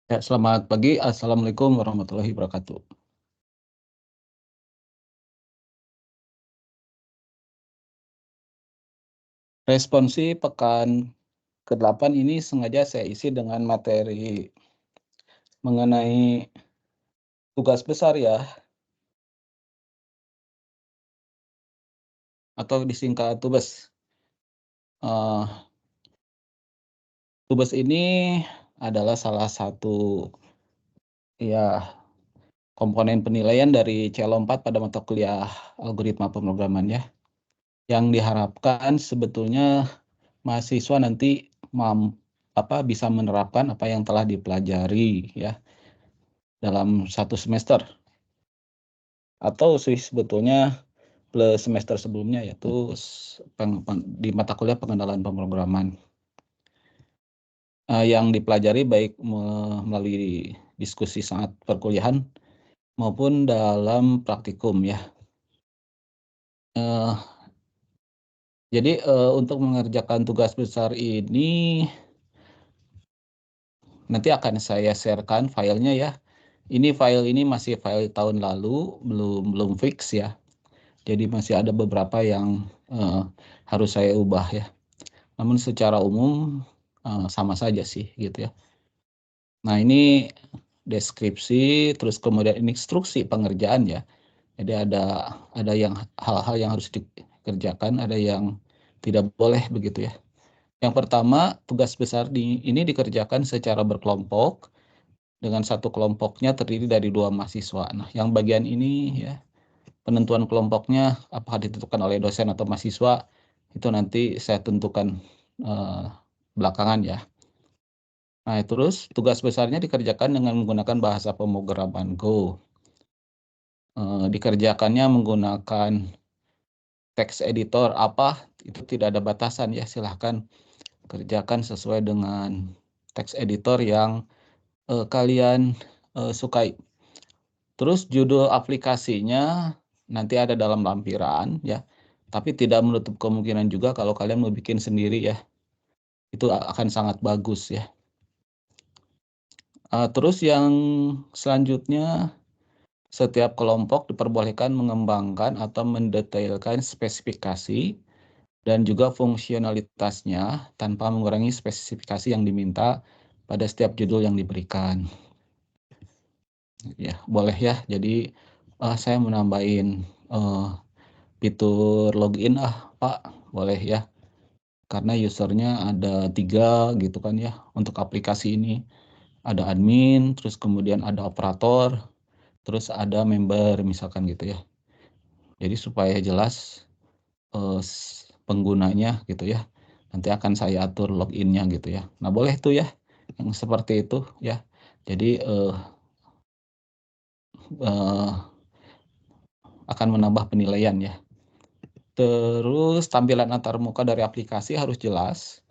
Ya, selamat pagi. Assalamualaikum warahmatullahi wabarakatuh. Responsi pekan ke-8 ini sengaja saya isi dengan materi mengenai tugas besar ya, atau disingkat TUBES. Eee, TUBES ini adalah salah satu, ya, komponen penilaian dari C4 pada mata kuliah algoritma pemrograman ya, yang diharapkan sebetulnya mahasiswa nanti bisa menerapkan apa yang telah dipelajari ya, dalam satu semester. Atau sih sebetulnya plus semester sebelumnya yaitu di mata kuliah pengenalan pemrograman, yang dipelajari baik melalui diskusi saat perkuliahan maupun dalam praktikum ya. Eee, untuk mengerjakan tugas besar ini nanti akan saya share-kan filenya ya. File ini masih file tahun lalu, belum belum fix ya. Jadi masih ada beberapa yang, harus saya ubah ya. Namun secara umum, sama saja sih gitu ya. Nah ini deskripsi, terus kemudian instruksi pengerjaan ya. Jadi ada yang hal-hal yang harus dikerjakan, ada yang tidak boleh begitu ya. Yang pertama, tugas besar ini dikerjakan secara berkelompok, dengan satu kelompoknya terdiri dari 2 mahasiswa. Nah yang bagian ini ya, penentuan kelompoknya apakah ditentukan oleh dosen atau mahasiswa, itu nanti saya tentukan, eee, belakangan ya. Nah, terus tugas besarnya dikerjakan dengan menggunakan bahasa pemrograman Go. Dikerjakannya menggunakan text editor apa, itu tidak ada batasan ya, silahkan kerjakan sesuai dengan text editor yang, kalian, sukai. Terus judul aplikasinya nanti ada dalam lampiran ya, tapi tidak menutup kemungkinan juga kalau kalian mau bikin sendiri ya, itu akan sangat bagus ya. Terus yang selanjutnya, setiap kelompok diperbolehkan mengembangkan atau mendetailkan spesifikasi dan juga fungsionalitasnya tanpa mengurangi spesifikasi yang diminta pada setiap judul yang diberikan. Ya, boleh ya. Jadi, saya mau nambahin, fitur login Pak, boleh ya. Karena usernya ada 3 gitu kan ya untuk aplikasi ini. Ada admin, terus kemudian ada operator, terus ada member misalkan gitu ya. Jadi supaya jelas, penggunanya gitu ya, nanti akan saya atur login-nya gitu ya. Nah boleh tuh ya, yang seperti itu ya. Jadi, eee, akan menambah penilaian ya. Terus tampilan antarmuka dari aplikasi harus jelas,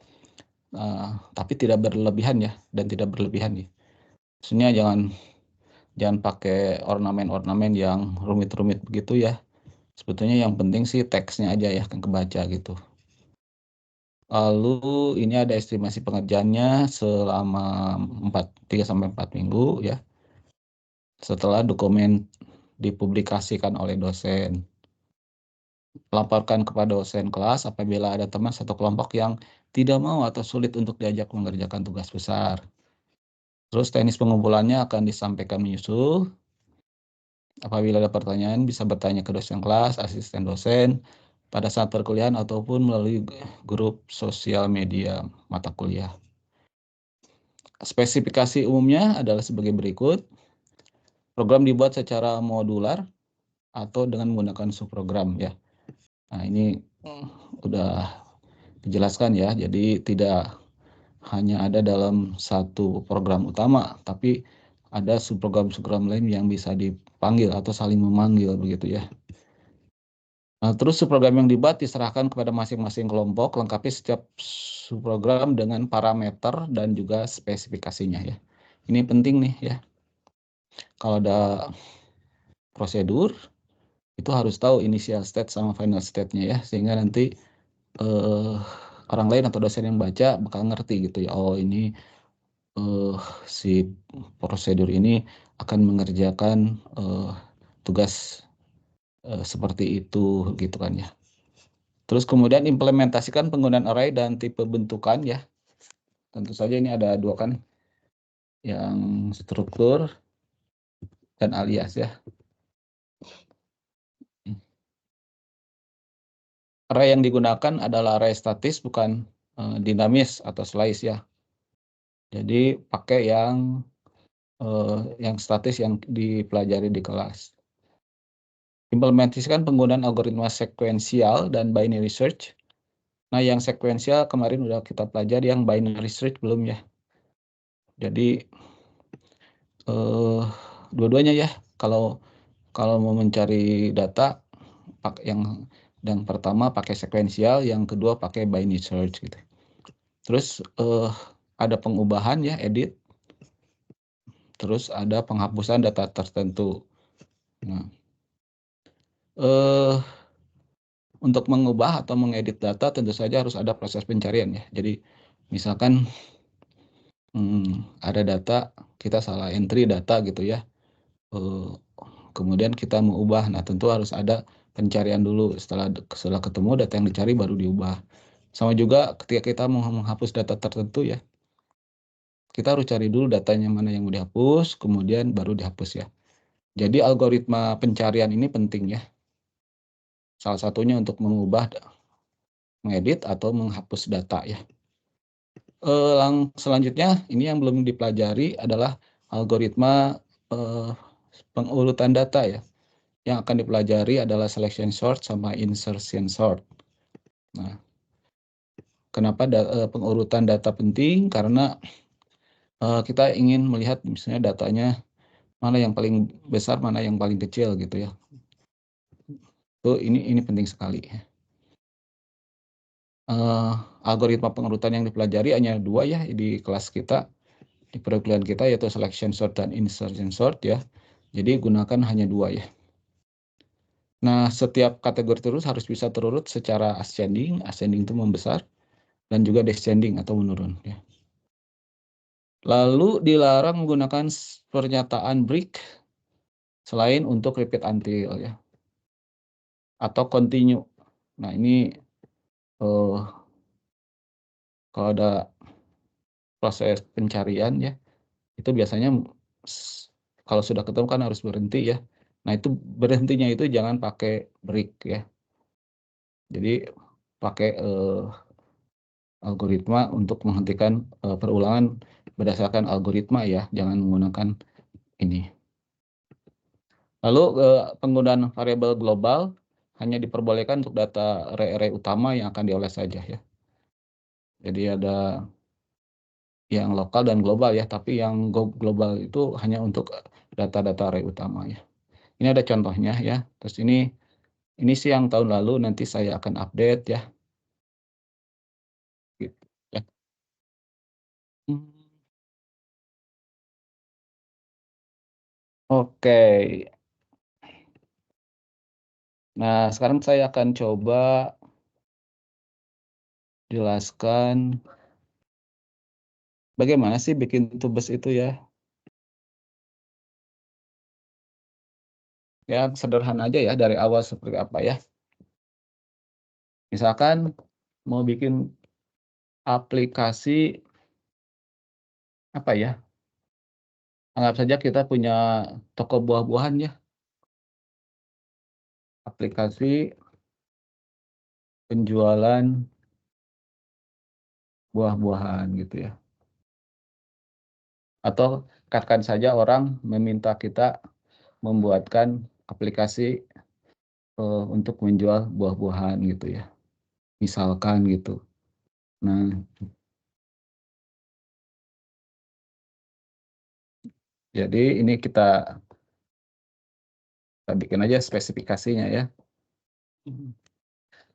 tapi tidak berlebihan ya, dan tidak berlebihan ya. Maksudnya jangan jangan pakai ornamen-ornamen yang rumit-rumit begitu ya. Sebetulnya yang penting sih teksnya aja ya yang kebaca gitu. Lalu ini ada estimasi pengerjaannya selama 3 sampai 4 minggu ya, setelah dokumen dipublikasikan oleh dosen. Laporkan kepada dosen kelas apabila ada teman satu kelompok yang tidak mau atau sulit untuk diajak mengerjakan tugas besar. Terus teknis pengumpulannya akan disampaikan menyusul. Apabila ada pertanyaan bisa bertanya ke dosen kelas, asisten dosen, pada saat perkuliahan ataupun melalui grup sosial media mata kuliah. Spesifikasi umumnya adalah sebagai berikut. Program dibuat secara modular atau dengan menggunakan subprogram ya. Nah ini udah dijelaskan ya, jadi tidak hanya ada dalam satu program utama, tapi ada subprogram-subprogram lain yang bisa dipanggil atau saling memanggil begitu ya. Nah, terus subprogram yang dibuat diserahkan kepada masing-masing kelompok, lengkapi setiap subprogram dengan parameter dan juga spesifikasinya ya. Ini penting nih ya, kalau ada prosedur, itu harus tahu initial state sama final state-nya ya, sehingga nanti, orang lain atau dosen yang baca bakal ngerti gitu ya, oh ini si prosedur ini akan mengerjakan tugas seperti itu gitu kan ya. Terus kemudian implementasikan penggunaan array dan tipe bentukan ya. Tentu saja ini ada dua kan, yang struktur dan alias ya. Array yang digunakan adalah array statis bukan dinamis atau slice ya. Jadi pakai yang statis yang dipelajari di kelas. Implementasikan penggunaan algoritma sekuensial dan binary search. Nah, yang sekuensial kemarin udah kita pelajari, yang binary search belum ya. Jadi dua-duanya ya. Kalau mau mencari data, yang pertama pakai sekuensial, yang kedua pakai binary search gitu. Terus ada pengubahan ya, edit. Terus ada penghapusan data tertentu. Nah, untuk mengubah atau mengedit data tentu saja harus ada proses pencarian ya. Jadi misalkan ada data, kita salah entry data gitu ya. Kemudian kita mau ubah, nah tentu harus ada pencarian dulu. Setelah ketemu data yang dicari baru diubah. Sama juga ketika kita mau menghapus data tertentu ya, kita harus cari dulu datanya mana yang mau dihapus, kemudian baru dihapus ya. Jadi algoritma pencarian ini penting ya. Salah satunya untuk mengubah, mengedit, atau menghapus data ya. Selanjutnya, ini yang belum dipelajari adalah algoritma pengurutan data ya. Yang akan dipelajari adalah selection sort sama insertion sort. Nah, kenapa pengurutan data penting? Karena kita ingin melihat misalnya datanya mana yang paling besar, mana yang paling kecil gitu ya. Ini penting sekali. Algoritma pengurutan yang dipelajari hanya dua ya di kelas kita, di perkuliahan kita, yaitu selection sort dan insertion sort ya. Jadi gunakan hanya dua ya. Nah, setiap kategori terus harus bisa terurut secara ascending itu membesar, dan juga descending atau menurun ya. Lalu dilarang menggunakan pernyataan break selain untuk repeat until ya, atau continue. Nah, ini kalau ada proses pencarian ya, itu biasanya kalau sudah ketemu kan harus berhenti ya. Nah, itu berhentinya itu jangan pakai break ya. Jadi pakai algoritma untuk menghentikan perulangan berdasarkan algoritma ya, jangan menggunakan ini. Lalu penggunaan variabel global hanya diperbolehkan untuk data array utama yang akan dioles saja ya. Jadi ada yang lokal dan global ya, tapi yang global itu hanya untuk data-data array utama ya. Ini ada contohnya ya. Terus ini sih yang tahun lalu, nanti saya akan update ya. Gitu ya. Oke. Nah, sekarang saya akan coba jelaskan bagaimana sih bikin tubes itu ya. Ya, sederhana aja ya, dari awal seperti apa ya. Misalkan mau bikin aplikasi apa ya, anggap saja kita punya toko buah-buahan ya, aplikasi penjualan buah-buahan gitu ya. Atau katakan saja orang meminta kita membuatkan aplikasi untuk menjual buah-buahan gitu ya, misalkan gitu. Nah, jadi ini kita bikin aja spesifikasinya ya.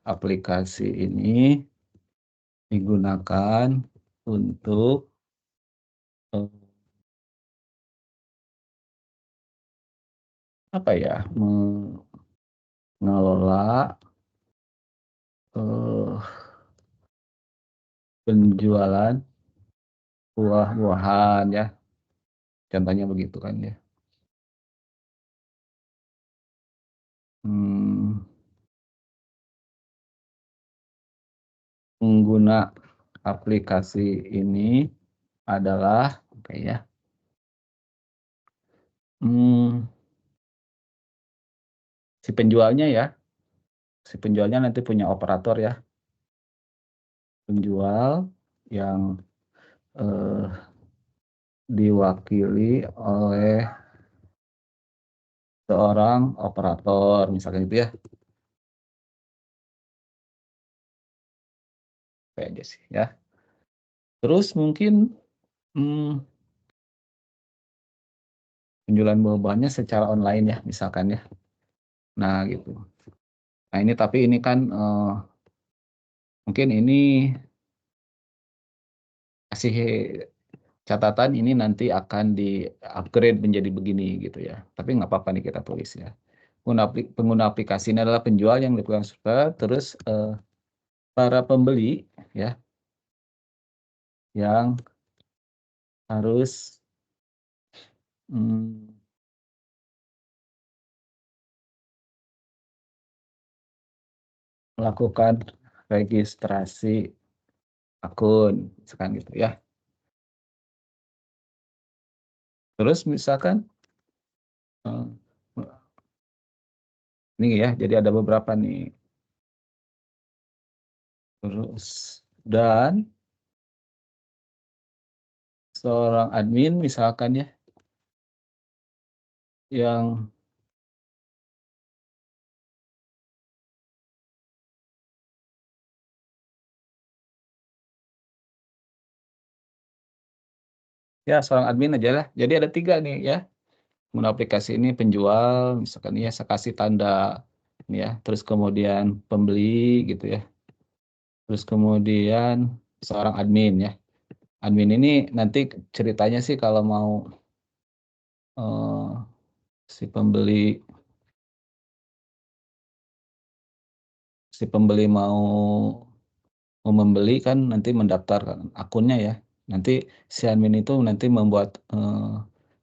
Aplikasi ini digunakan untuk apa ya, mengelola penjualan buah-buahan ya, contohnya begitu kan ya. Hmm, pengguna aplikasi ini adalah, oke ya, hmm, si penjualnya ya, si penjualnya nanti punya operator ya, penjual yang eh, diwakili oleh seorang operator, misalkan itu ya, kayak aja sih ya. Terus mungkin hmm, penjualan buah-buahnya secara online ya, misalkan ya. Nah gitu. Nah ini tapi ini kan mungkin ini kasih catatan ini nanti akan di-upgrade menjadi begini gitu ya. Tapi nggak apa-apa nih kita tulis ya. Pengguna aplikasi ini adalah penjual yang dilakukan suka, terus para pembeli ya yang harus hmm, melakukan registrasi akun, misalkan gitu ya. Terus misalkan eh, ini ya, jadi ada beberapa nih. Terus dan seorang admin misalkan ya, yang ya seorang admin aja lah. Jadi ada 3 nih ya, pengguna aplikasi ini penjual, misalkan ya saya kasih tanda ini ya, terus kemudian pembeli gitu ya, terus kemudian seorang admin ya. Admin ini nanti ceritanya sih kalau mau eh, si pembeli si pembeli mau membeli kan nanti mendaftarkan akunnya ya. Nanti si admin itu nanti membuat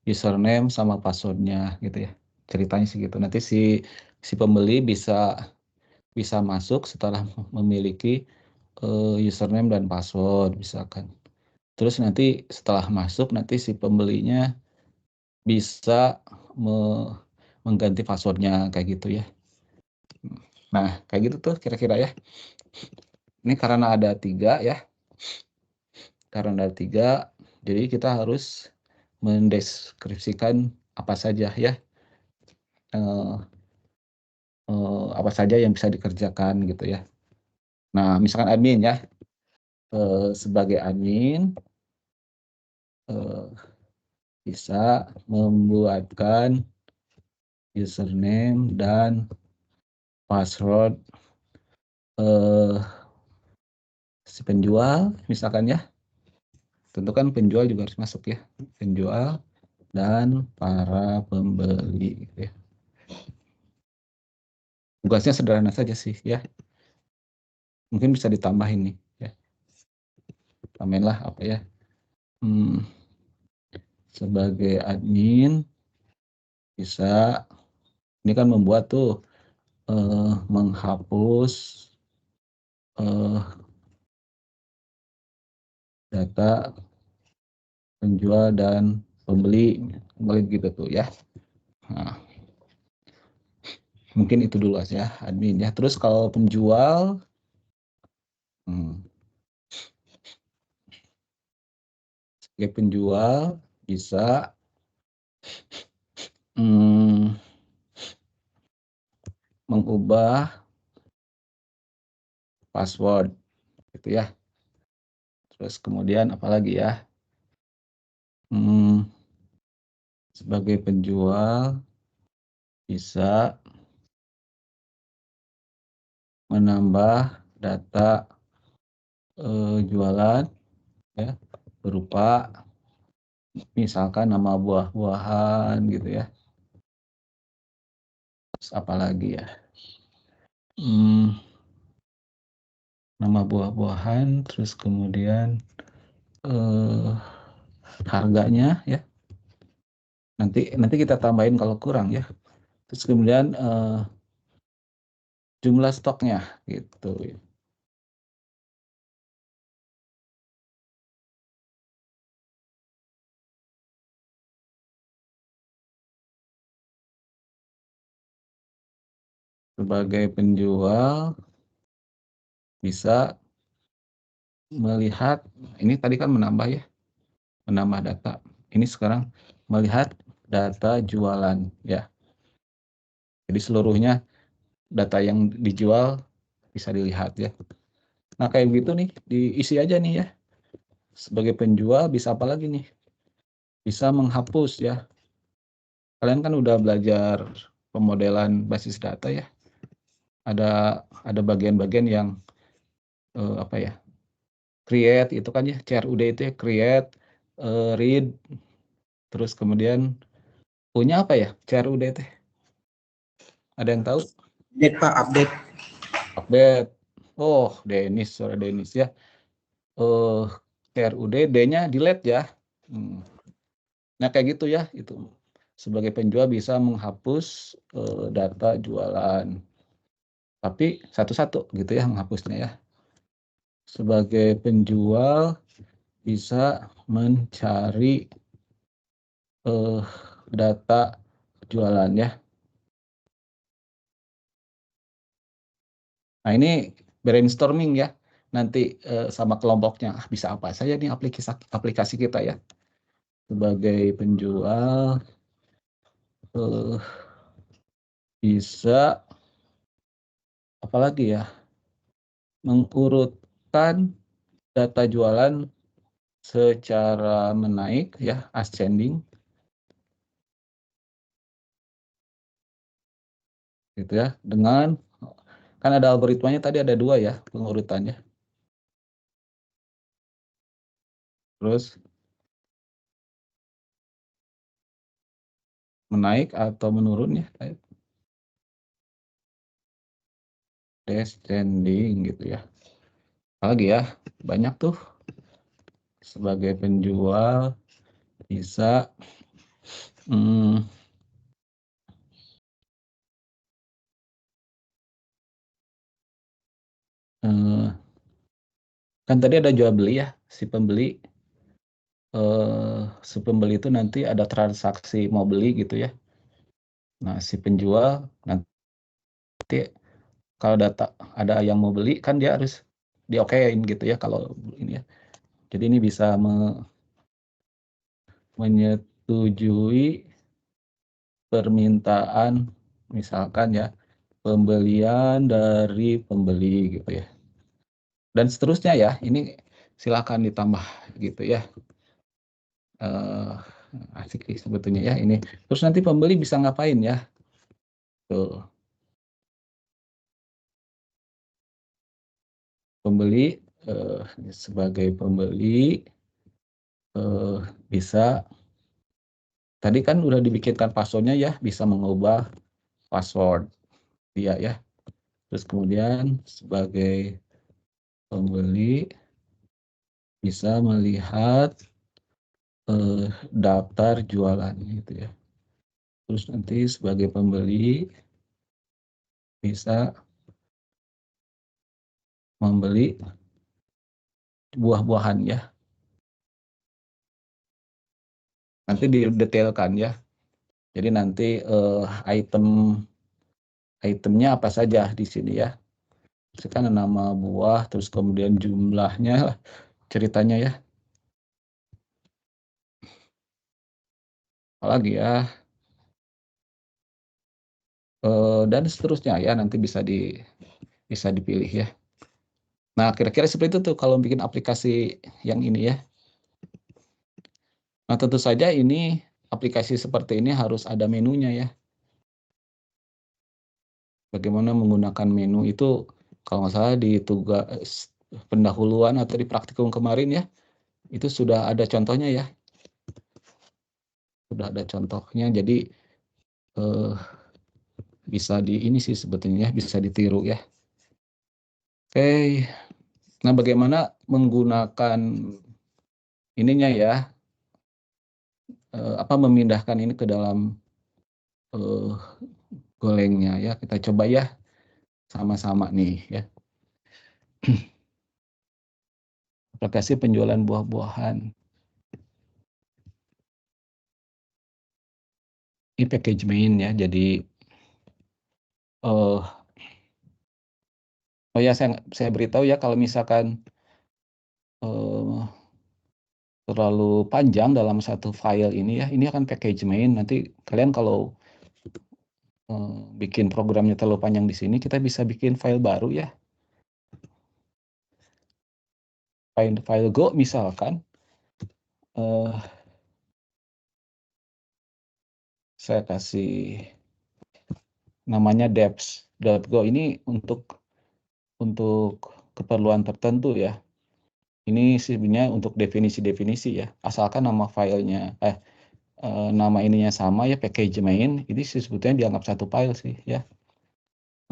username sama passwordnya gitu ya. Ceritanya sih gitu. Nanti si pembeli bisa bisa masuk setelah memiliki username dan password misalkan. Terus nanti setelah masuk nanti si pembelinya bisa me- mengganti passwordnya kayak gitu ya. Nah kayak gitu tuh kira-kira ya. Ini karena ada 3 ya. Karena ada 3, jadi kita harus mendeskripsikan apa saja ya, eee apa saja yang bisa dikerjakan gitu ya. Nah, misalkan admin ya, sebagai admin, eee, bisa membuatkan username dan password, eee, si penjual misalkan ya, tentu kan penjual juga harus masuk ya, penjual dan para pembeli gitu ya. Tugasnya sederhana saja sih ya. Mungkin bisa ditambahin nih ya, tambahinlah apa ya, mmm, sebagai admin bisa ini kan membuat tuh, menghapus, eee, data penjual dan pembeli, gitu tuh ya. Nah, mungkin itu dulu aja admin ya. Terus kalau penjual, mmm, sebagai penjual bisa, mmm, mengubah password gitu ya. Terus kemudian apalagi ya, mmm, sebagai penjual bisa menambah data, jualan ya, berupa misalkan nama buah-buahan gitu ya, terus apalagi ya, mmm, nama buah-buahan, terus kemudian, eee harganya ya. Nanti kita tambahin kalau kurang ya. Terus kemudian jumlah stoknya gitu. Sebagai penjual bisa melihat, ini tadi kan menambah ya, menambah data. Ini sekarang melihat data jualan ya. Jadi seluruhnya data yang dijual bisa dilihat ya. Nah kayak gitu nih, diisi aja nih ya. Sebagai penjual bisa apa lagi nih? Bisa menghapus ya. Kalian kan udah belajar pemodelan basis data ya. Ada bagian-bagian yang apa ya? Create itu kan ya, CRUD itu ya, create, read, terus kemudian punya apa ya CRUD teh? Ada yang tahu? Update Pak, update. Update. Oh, Denis, suara Denis ya. CRUD, D-nya delete ya. Nah kayak gitu ya, itu sebagai penjual bisa menghapus data jualan. Tapi satu-satu gitu ya menghapusnya ya. Sebagai penjual bisa mencari data jualan ya. Nah ini brainstorming ya. Nanti sama kelompoknya bisa apa saja nih aplikasi kita ya. Sebagai penjual bisa apalagi ya, mengurutkan data jualan secara menaik ya, ascending gitu ya, dengan kan ada algoritmanya tadi, ada dua ya pengurutannya. Terus menaik atau menurun ya, descending gitu ya. Apalagi ya, banyak tuh. Sebagai penjual bisa kan tadi ada jual beli ya, si pembeli itu nanti ada transaksi mau beli gitu ya. Nah si penjual nanti kalau data ada yang mau beli kan dia harus diokein gitu ya kalau ini ya. Jadi ini bisa menyetujui permintaan misalkan ya, pembelian dari pembeli gitu ya. Dan seterusnya ya, ini silakan ditambah gitu ya. Asik sih sebetulnya ya ini. Terus nanti pembeli bisa ngapain ya? Tuh. Pembeli sebagai pembeli bisa, tadi kan udah dibikinkan passwordnya ya, bisa mengubah password dia ya. Terus kemudian sebagai pembeli bisa melihat daftar jualan gitu ya. Terus nanti sebagai pembeli bisa membeli buah-buahan ya. Nanti didetailkan ya. Jadi nanti itemnya apa saja di sini ya. Sekarang nama buah, terus kemudian jumlahnya, ceritanya ya. Apalagi ya. Dan seterusnya ya, nanti bisa dipilih ya. Nah, kira-kira seperti itu tuh kalau bikin aplikasi yang ini ya. Nah, tentu saja ini aplikasi seperti ini harus ada menunya ya. Bagaimana menggunakan menu itu, kalau nggak salah di tugas pendahuluan atau di praktikum kemarin ya, itu sudah ada contohnya ya. Sudah ada contohnya, jadi bisa ini sih sebetulnya bisa ditiru ya. Oke, nah bagaimana menggunakan ininya ya, memindahkan ini ke dalam Golang-nya ya. Kita coba ya sama-sama nih ya. Aplikasi penjualan buah-buahan. Ini package main ya. Jadi oh ya, saya beritahu ya, kalau misalkan terlalu panjang dalam satu file ini ya, ini akan package main. Nanti kalian kalau bikin programnya terlalu panjang di sini, kita bisa bikin file baru ya. File Go misalkan. Saya kasih namanya deps.go. Ini untuk keperluan tertentu ya. Ini sebenarnya untuk definisi-definisi ya. Asalkan nama filenya, nama ininya sama ya, package main, ini sih sebetulnya dianggap satu file sih ya.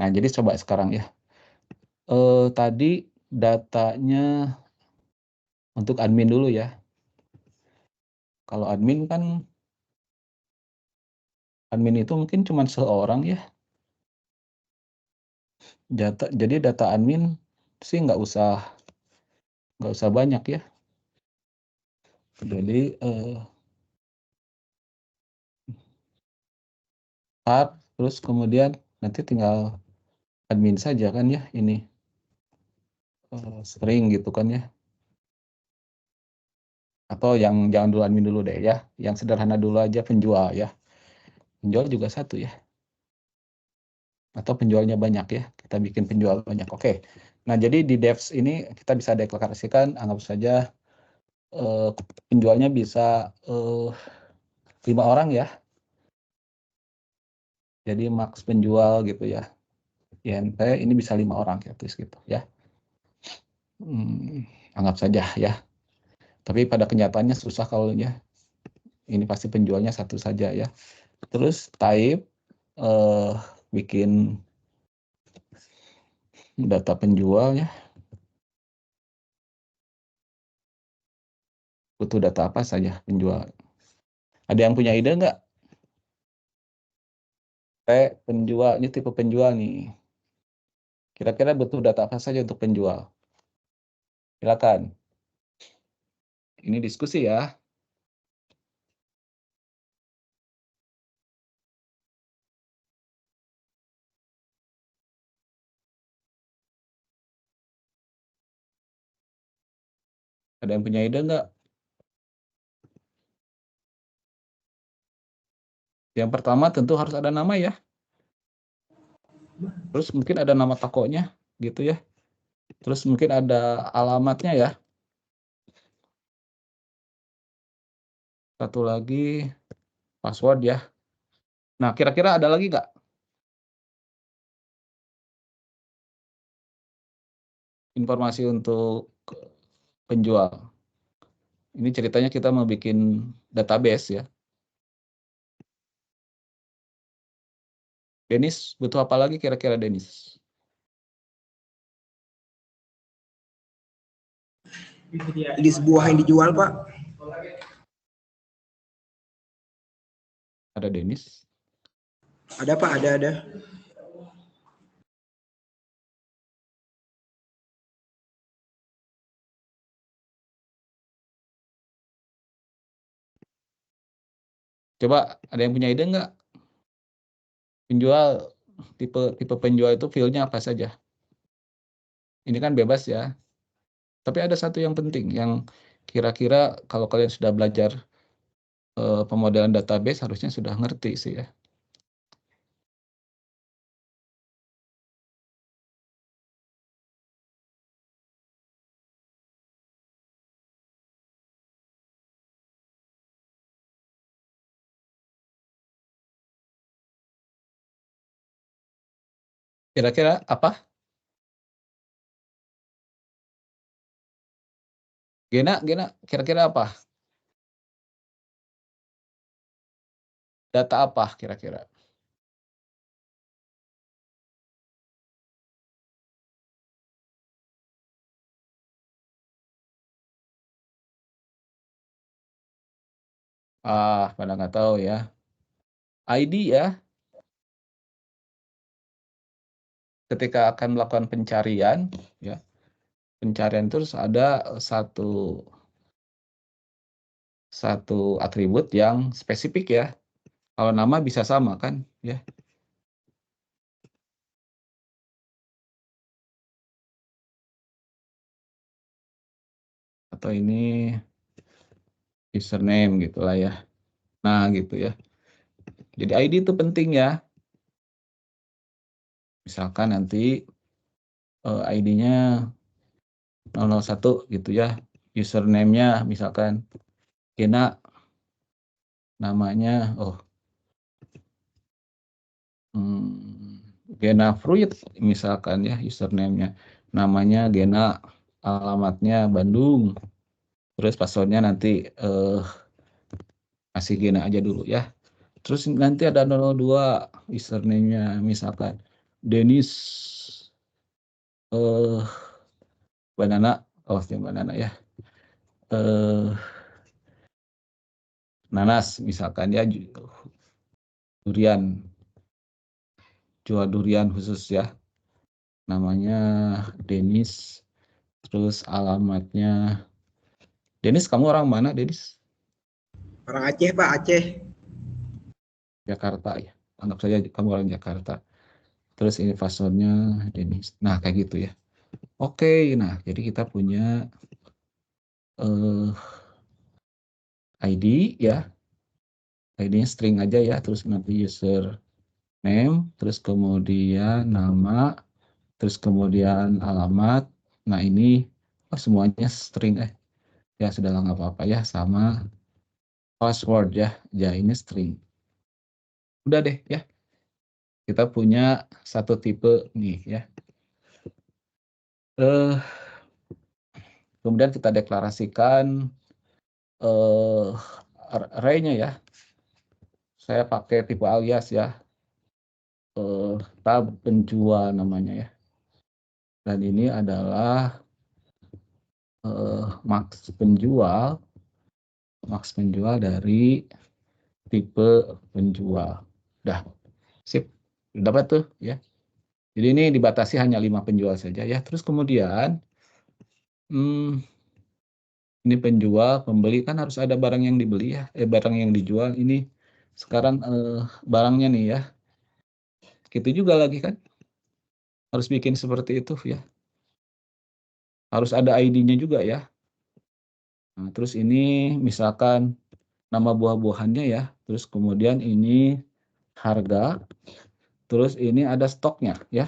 Nah, jadi coba sekarang ya. Tadi datanya untuk admin dulu ya. Kalau admin kan, admin itu mungkin cuma seorang ya. Jadi data admin sih nggak usah banyak ya. Jadi start, terus kemudian nanti tinggal admin saja kan ya, ini string gitu kan ya. Atau yang jangan dulu admin dulu deh ya, yang sederhana dulu aja, penjual ya. Penjual juga satu ya. Atau penjualnya banyak ya, kita bikin penjual banyak. Oke. Nah, jadi di devs ini kita bisa deklarasikan, anggap saja penjualnya bisa 5 orang ya. Jadi max penjual gitu ya. INT ini bisa 5 orang ya, gitu ya. Anggap saja ya. Tapi pada kenyataannya susah kalau ya. Ini pasti penjualnya satu saja ya. Terus type bikin data penjual ya. Butuh data apa saja penjual. Ada yang punya ide nggak? Penjual, ini tipe penjual nih. Kira-kira butuh data apa saja untuk penjual? Silakan. Ini diskusi ya. Ada yang punya ide nggak? Yang pertama tentu harus ada nama ya. Terus mungkin ada nama tokonya gitu ya. Terus mungkin ada alamatnya ya. Satu lagi password ya. Nah, kira-kira ada lagi nggak informasi untuk penjual? Ini ceritanya kita mau bikin database ya. Denis, butuh apa lagi kira-kira Denis? List buah yang dijual, Pak. Ada Denis? Ada, Pak, ada. Coba ada yang punya ide nggak? Penjual, tipe penjual itu field-nya apa saja? Ini kan bebas ya. Tapi ada satu yang penting, yang kira-kira kalau kalian sudah belajar pemodelan database harusnya sudah ngerti sih ya. Kira-kira apa? Gena, kira-kira apa? Data apa kira-kira? Pada nggak tahu ya. ID ya, ketika akan melakukan pencarian, ya, pencarian terus ada satu atribut yang spesifik ya. Kalau nama bisa sama kan, ya. Atau ini username gitulah ya. Nah, gitu ya. Jadi ID itu penting ya. Misalkan nanti ID-nya 001 gitu ya. Username-nya misalkan Gena, namanya Gena Fruit misalkan ya username-nya. Namanya Gena, alamatnya Bandung. Terus password-nya nanti kasih Gena aja dulu ya. Terus nanti ada 002 username-nya misalkan Denis Banana, Banana ya. Nanas misalkan ya, durian, jual durian khusus ya. Namanya Denis, terus alamatnya Denis, kamu orang mana Denis? Orang Aceh, Pak, Aceh. Jakarta ya. Anggap saja kamu orang Jakarta. Terus ini passwordnya Denis. Nah, kayak gitu ya. Oke, nah jadi kita punya ID ya. ID-nya string aja ya. Terus nanti user name, terus kemudian nama, terus kemudian alamat. Nah, ini semuanya string ya sudah nggak apa-apa ya, sama password ya. Ya, ini string. Udah deh ya. Kita punya satu tipe nih ya. Kemudian kita deklarasikan array-nya ya. Saya pakai tipe alias ya. Tab penjual namanya ya. Dan ini adalah max penjual dari tipe penjual. Udah, sip. Dapat tuh ya. Jadi ini dibatasi hanya 5 penjual saja ya. Terus kemudian ini penjual, pembeli kan harus ada barang yang dibeli ya, barang yang dijual. Ini sekarang barangnya nih ya. Gitu juga lagi kan. Harus bikin seperti itu ya. Harus ada ID-nya juga ya. Nah, terus ini misalkan nama buah-buahannya ya. Terus kemudian ini harga. Terus ini ada stoknya ya.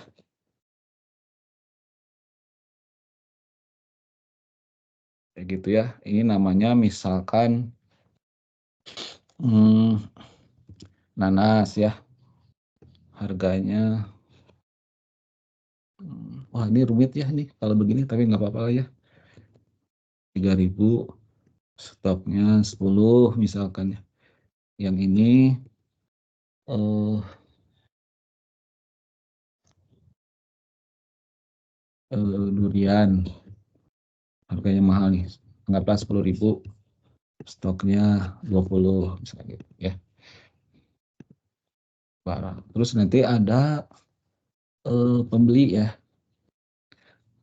Kayak gitu ya. Ini namanya misalkan nanas ya. Harganya. Wah, ini rumit ya nih kalau begini, tapi nggak apa-apa lah ya. 3.000, stoknya 10 misalkan ya. Yang ini durian, harganya mahal nih, anggaplah 10.000, stoknya 20 misalnya gitu ya. Barang. Terus nanti ada pembeli ya.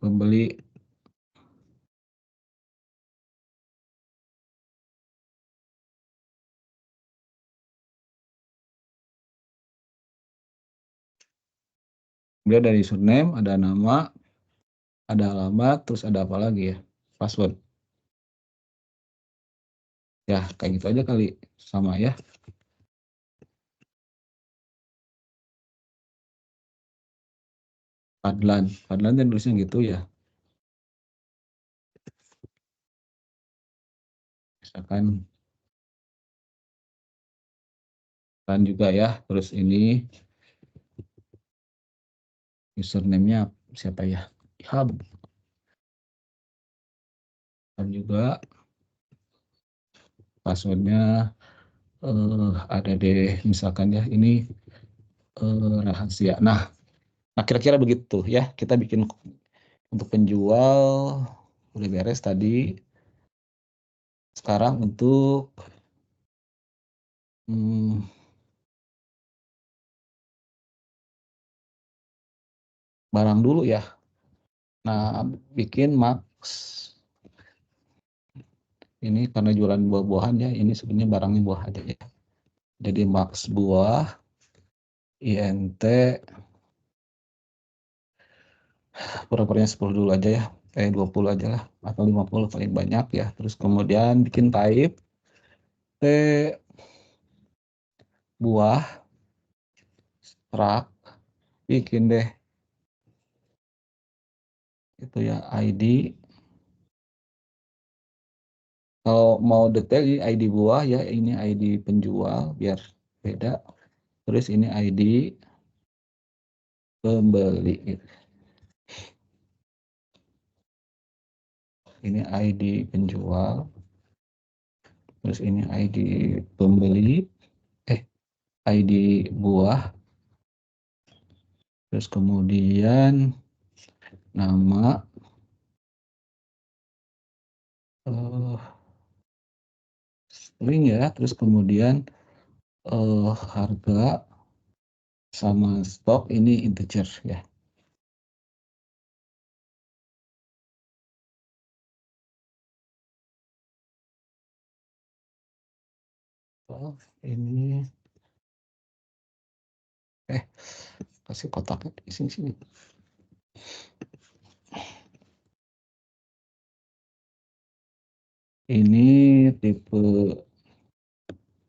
Pembeli dia dari username, ada nama, ada alamat, terus ada apa lagi ya? Password. Ya, kayak gitu aja kali, sama ya. Padlan dan tulisnya gitu ya. Misalkan kan juga ya, terus ini username-nya siapa ya? Hub. Dan juga passwordnya ada deh misalkan ya, ini rahasia. Nah kira-kira begitu ya, kita bikin untuk penjual udah beres tadi. Sekarang untuk barang dulu ya. Nah, bikin max ini karena jualan buah-buahan ya, ini sebenarnya barangnya buah aja ya. Jadi max buah INT pura-puranya 10 dulu aja ya, 20 aja lah, atau 50 paling banyak ya. Terus kemudian bikin type T buah struct, bikin deh itu ya ID. Kalau mau detail ini ID buah ya, ini ID penjual biar beda. Terus ini ID pembeli gitu. Ini ID penjual. Terus ini ID pembeli, ID buah. Terus kemudian nama, string ya. Terus kemudian harga sama stok ini integer ya. Oh, ini kasih kotaknya di sini. Ini tipe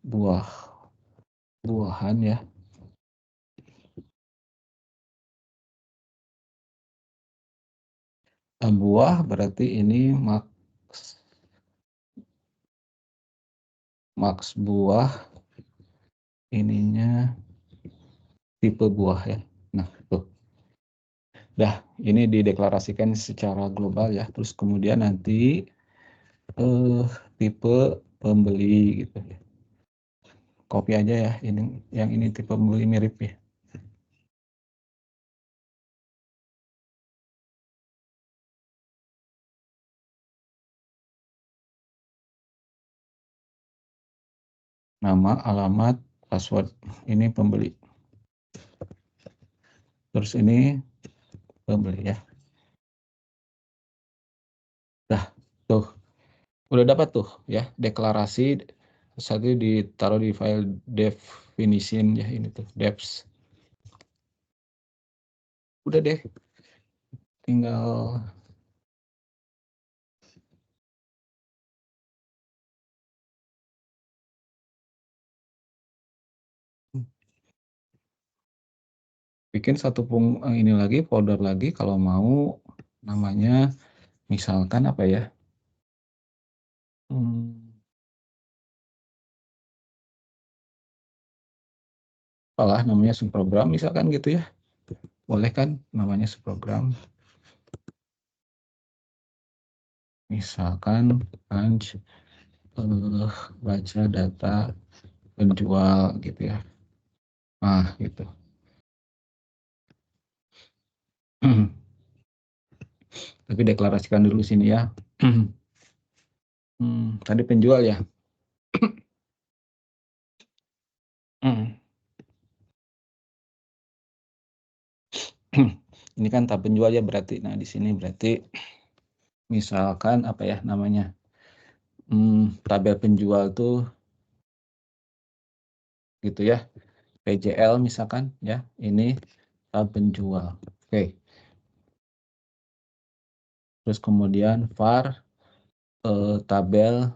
buahan ya. Buah berarti ini max buah, ininya tipe buah ya. Nah, tuh. Dah, ini dideklarasikan secara global ya. Terus kemudian nanti tipe pembeli gitu ya. Copy aja ya, ini yang ini tipe pembeli mirip ya. Nama, alamat, password, ini pembeli. Terus ini pembeli ya. Dah, tuh. Udah dapat tuh ya, deklarasi. Satu ditaruh di file definition ya, ini tuh, devs. Udah deh, tinggal bikin satu ini lagi, folder lagi kalau mau, namanya misalkan apa ya, apalah namanya subprogram misalkan gitu ya, boleh kan namanya subprogram, misalkan punch baca data penjual gitu ya. Nah gitu. Tapi deklarasikan dulu sini ya. Tadi penjual ya. Ini kan tab penjual ya berarti. Nah di sini berarti misalkan apa ya namanya, tabel penjual tuh gitu ya, PJL misalkan ya, ini tab penjual. Oke. Terus kemudian var tabel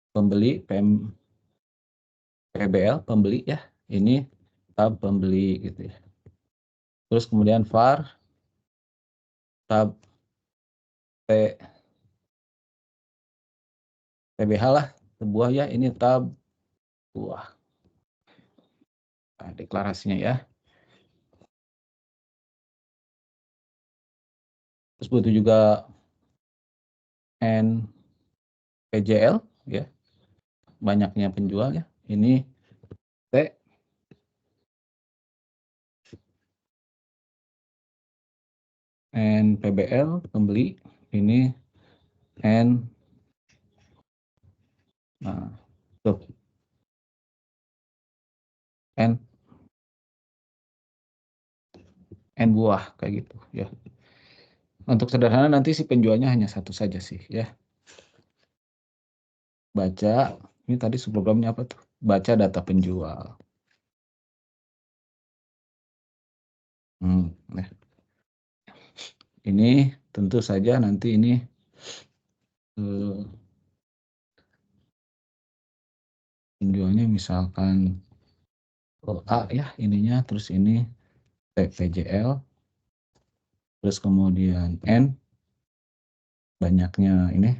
pembeli PBL pembeli ya, ini tab pembeli gitu ya. Terus kemudian var tab PBH lah, sebuah ya, ini tab buah. Nah, deklarasinya ya. Terus butuh juga NPJL ya, banyaknya penjual ya. Ini T NPBL pembeli, ini N. Nah, tuh. N buah kayak gitu ya. Untuk sederhana nanti si penjualnya hanya satu saja sih ya. Baca, ini tadi subprogramnya apa tuh? Baca data penjual. Nah. Ini tentu saja nanti ini penjualnya misalkan A ya ininya, terus ini PJL, terus kemudian N banyaknya ini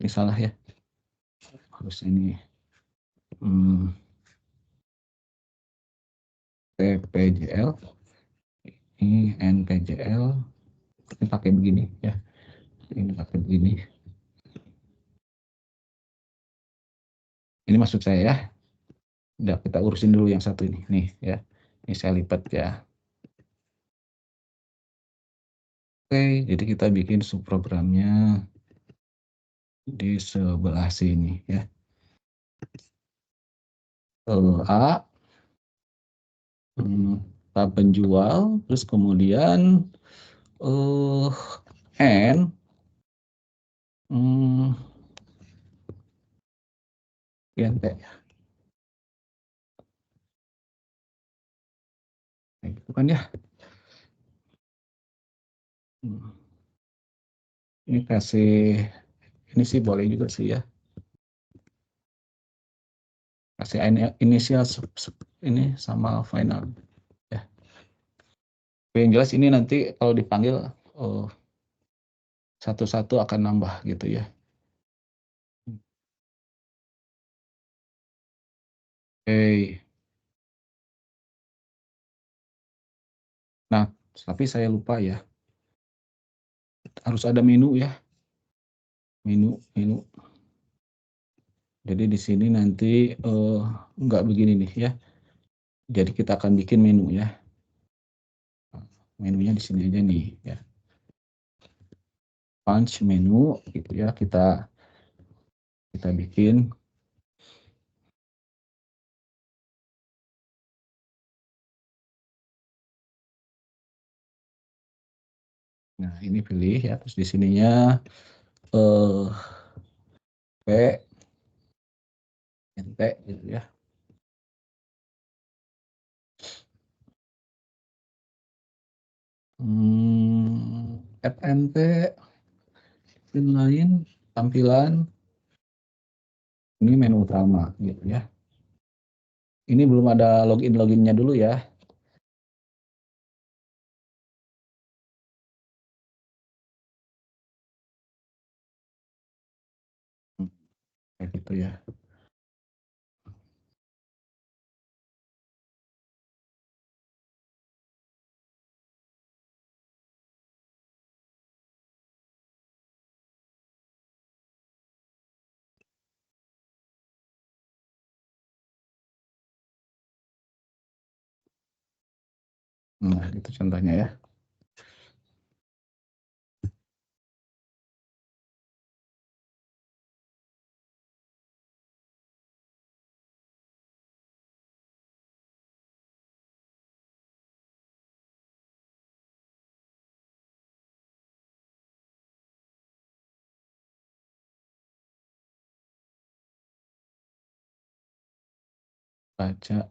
salah ya, harus ini PJL, ini NPJL, ini pakai begini ya, ini pakai begini. Ini maksud saya ya. Udah kita urusin dulu yang satu ini nih ya. Ini saya lipat ya. Oke, jadi kita bikin subprogramnya di sebelah sini ya. A penjual, terus kemudian N T ya. Nah, gitu kan ya. Ini kasih, ini sih boleh juga sih ya. Kasih inisial ini sama final ya. Yang jelas ini nanti kalau dipanggil satu-satu akan nambah gitu ya. Oke. Nah, tapi saya lupa ya. Harus ada menu ya. Menu. Jadi di sini nanti nggak begini nih ya. Jadi kita akan bikin menu ya. Menunya di sini aja nih ya. Punch menu gitu ya, kita bikin. Nah, ini pilih ya, terus di sininya P NT gitu ya. FNT lain tampilan ini menu utama gitu ya. Ini belum ada loginnya dulu ya. Kayak gitu ya. Nah, itu contohnya ya. Baca.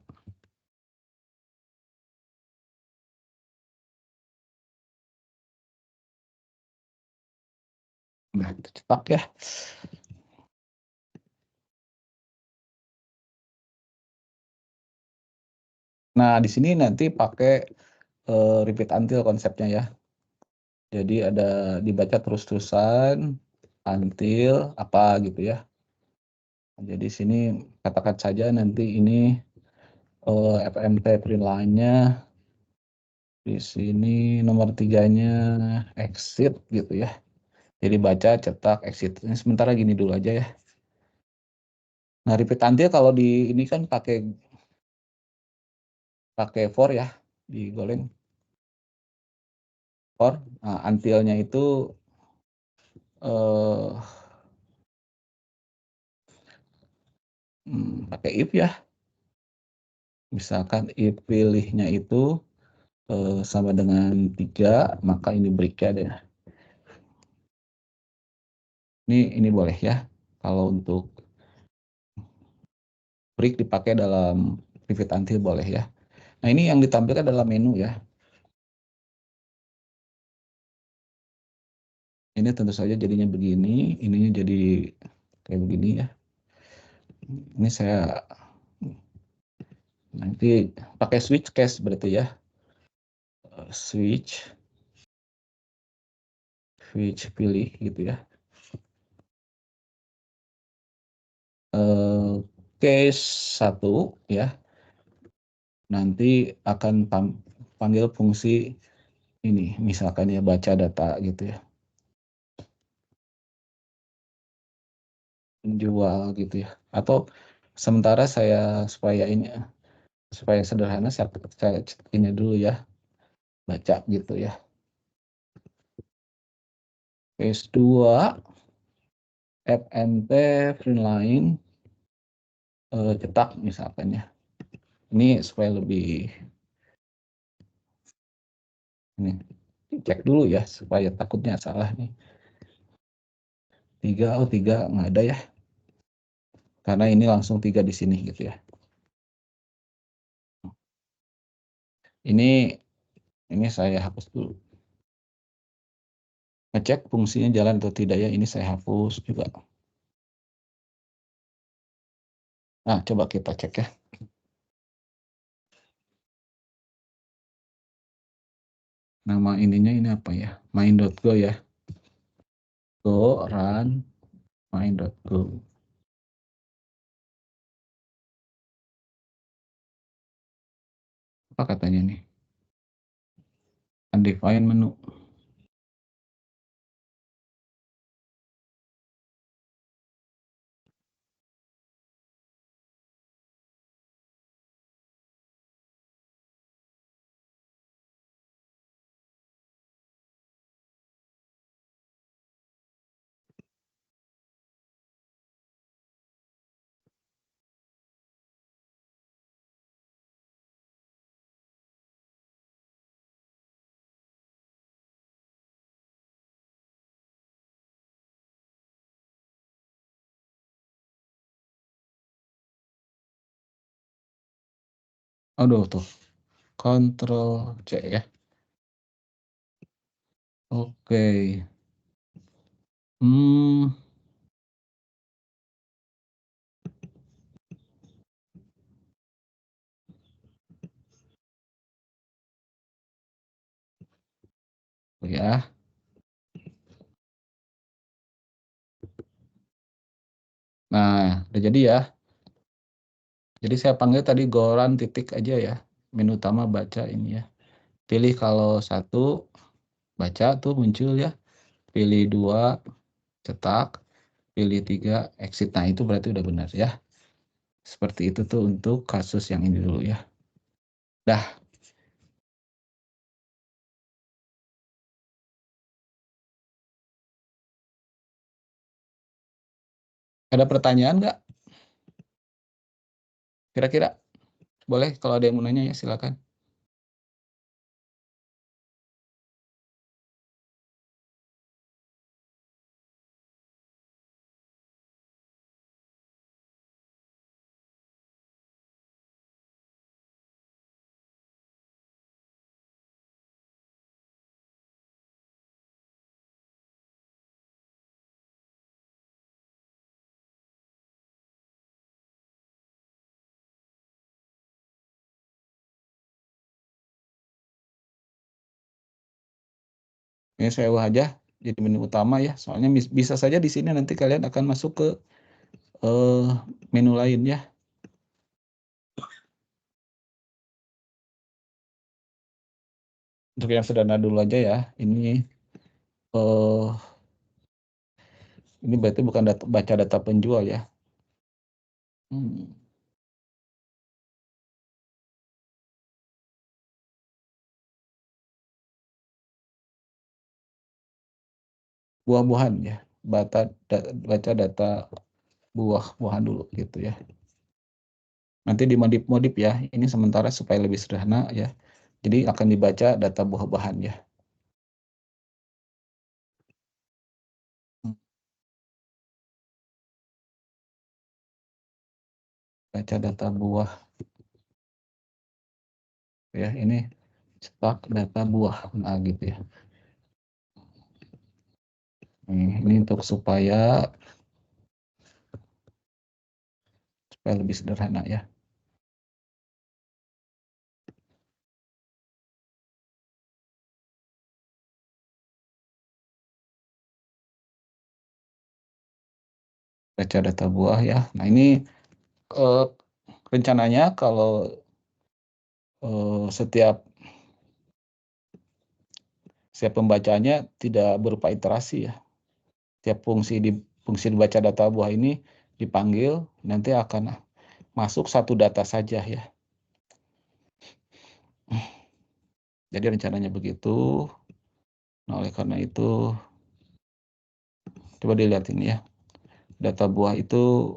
Nah, itu cetak ya. Nah, di sini nanti pakai repeat until konsepnya ya. Jadi ada dibaca terus-terusan until apa gitu ya. Jadi sini katakan saja nanti ini FMT print line-nya di sini nomor 3-nya exit gitu ya. Jadi baca, cetak, exit. Ini sementara gini dulu aja ya. Nah, repeat until kalau di ini kan pakai for ya, digoleng for. Nah, until-nya itu pakai if ya. Misalkan if pilihnya itu sama dengan 3, maka ini break-nya deh. Ini boleh ya. Kalau untuk break dipakai dalam pivot until boleh ya. Nah, ini yang ditampilkan dalam menu ya. Ini tentu saja jadinya begini, ininya jadi kayak begini ya. Ini saya nanti pakai switch case berarti ya. Switch pilih gitu ya. Case 1 ya. Nanti akan panggil fungsi ini, misalkan ya baca data gitu ya. Menjual gitu ya. Atau sementara saya supaya sederhana saya ini dulu ya. Baca gitu ya. Case 2 FNT Freeline cetak misalkan ya. Ini supaya lebih ini cek dulu ya supaya takutnya salah nih. 3 nggak ada ya. Karena ini langsung 3 di sini gitu ya. Ini saya hapus dulu. Ngecek fungsinya jalan atau tidak ya, ini saya hapus juga. Nah, coba kita cek ya. Nama ininya ini apa ya? Main.go ya. Go run main.go. Apa katanya nih? Undefined menu. Aduh tuh. Ctrl C ya. Oke. Ya. Nah, udah jadi ya. Jadi saya panggil tadi goran titik aja ya. Menu utama baca ini ya. Pilih kalau 1 baca tuh muncul ya. Pilih 2 cetak. Pilih 3 exit. Nah, itu berarti udah benar ya. Seperti itu tuh untuk kasus yang ini dulu ya. Dah. Ada pertanyaan nggak? Kira-kira? Boleh kalau ada yang mau nanya ya silakan. Ini saya ubah aja jadi menu utama ya. Soalnya bisa saja di sini nanti kalian akan masuk ke menu lain ya. Untuk yang sederhana dulu aja ya. Ini berarti bukan baca data penjual ya. Buah-buahan ya. Baca data buah-buahan dulu gitu ya. Nanti dimodif-modif ya. Ini sementara supaya lebih sederhana ya. Jadi akan dibaca data buah-bahan ya. Baca data buah ya. Ini stok data buah. Nah gitu ya. Ini untuk supaya lebih sederhana ya. Baca data buah ya. Nah ini rencananya kalau setiap pembacaannya tidak berupa iterasi ya. Tiap fungsi dibaca data buah ini dipanggil, nanti akan masuk satu data saja ya. Jadi rencananya begitu. Nah, oleh karena itu coba dilihat ini ya. Data buah itu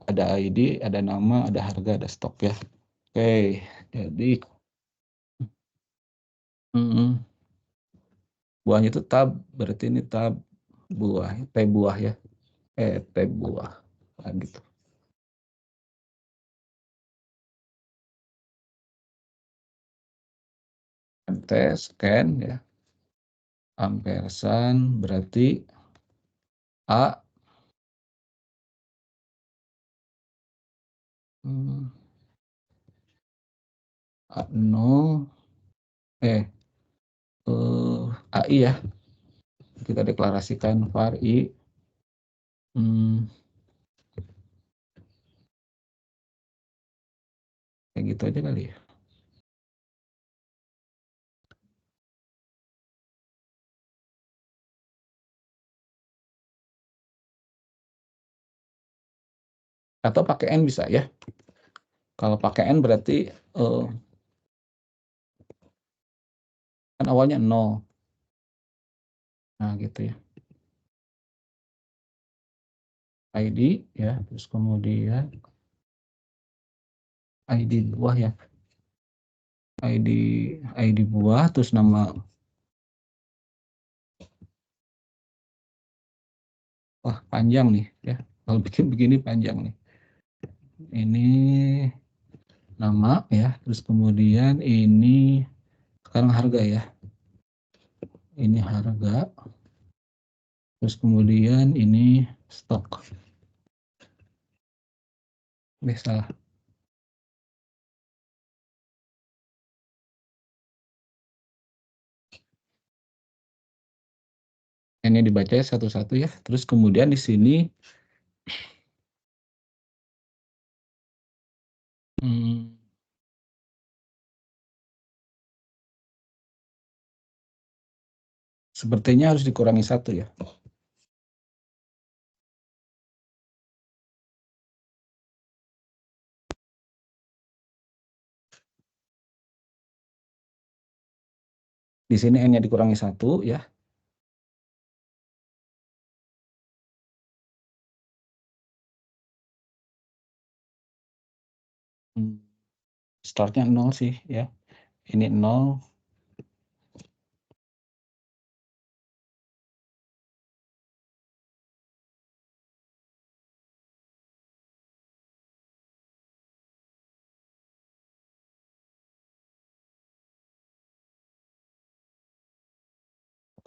ada ID, ada nama, ada harga, ada stok ya. Oke, jadi buahnya itu tab, berarti ini tab buah, T buah ya. T buah. Nah, gitu. T scan ya. Ampersand berarti A A0 AI ya. Kita deklarasikan var I kayak gitu aja kali ya. Atau pakai N bisa ya. Kalau pakai N berarti kan awalnya 0. Nah gitu ya. ID ya, terus kemudian ID buah ya. ID buah, terus nama. Wah panjang nih ya. Kalau bikin begini panjang nih. Ini nama ya, terus kemudian ini sekarang harga ya. Ini harga. Terus kemudian ini stok. Salah. Ini dibaca satu-satu ya. Terus kemudian di sini sepertinya harus dikurangi 1 ya. Di sini N-nya dikurangi 1 ya. Startnya 0 sih ya. Ini 0.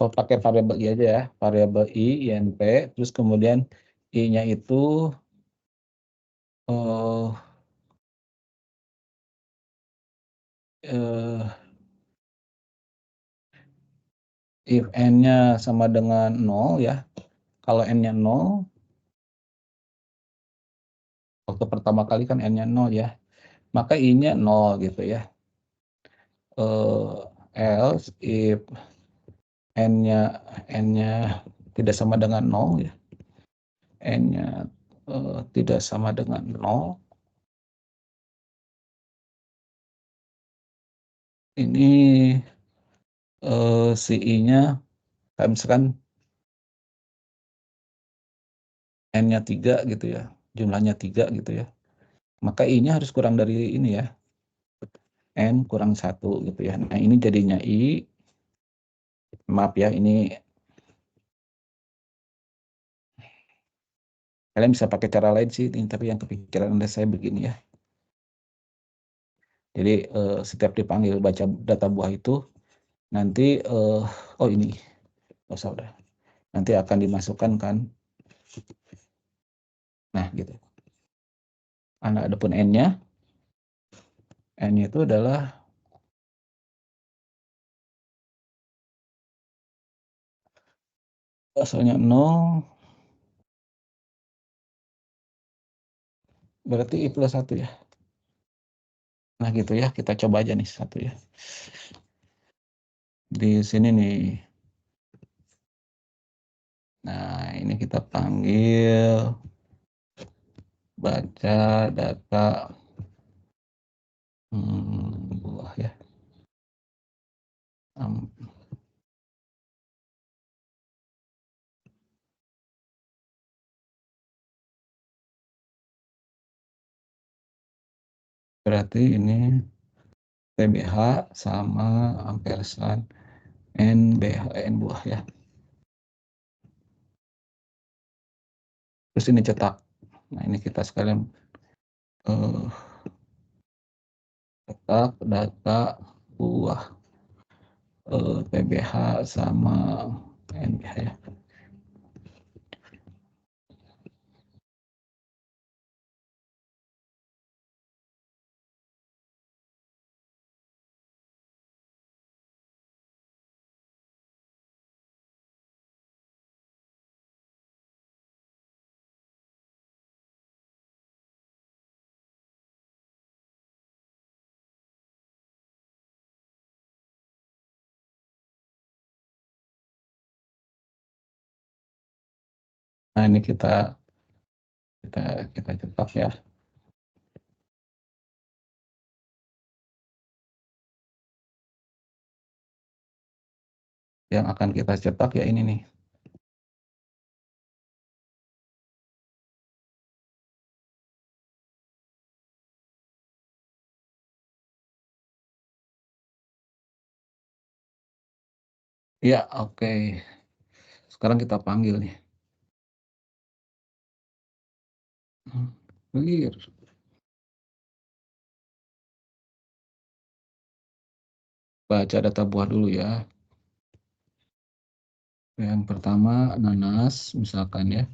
Atau pakai variabel I aja ya. Variabel I, INP. Terus kemudian I-nya itu if N-nya sama dengan 0 ya. Kalau N-nya 0, waktu pertama kali kan N-nya 0 ya. Maka I-nya 0 gitu ya. Else if N-nya tidak sama dengan 0 ya. N-nya tidak sama dengan 0. Ini si I-nya misalkan N-nya 3 gitu ya. Jumlahnya 3 gitu ya. maka I-nya harus kurang dari ini ya, N kurang 1 gitu ya. Nah ini jadinya I, maaf ya, ini kalian bisa pakai cara lain sih, tapi yang kepikiran saya begini ya. Jadi setiap dipanggil baca data buah itu, nanti, oh ini, oh usah udah, nanti akan dimasukkan kan. Nah gitu. Ada pun N-nya. N-nya itu adalah asalnya 0, berarti I plus 1 ya. Nah gitu ya, kita coba aja nih 1 ya. Di sini nih. Nah ini kita panggil baca data buah ya. Berarti ini TBH sama ampersand NBH N buah ya. Terus ini cetak. Nah ini kita sekalian cetak data buah PBH sama NBH ya. Nah ini kita cetak ya. Yang akan kita cetak ya ini nih. Ya, oke. Sekarang kita panggil nih. Baca data buah dulu ya. Yang pertama nanas misalkan ya.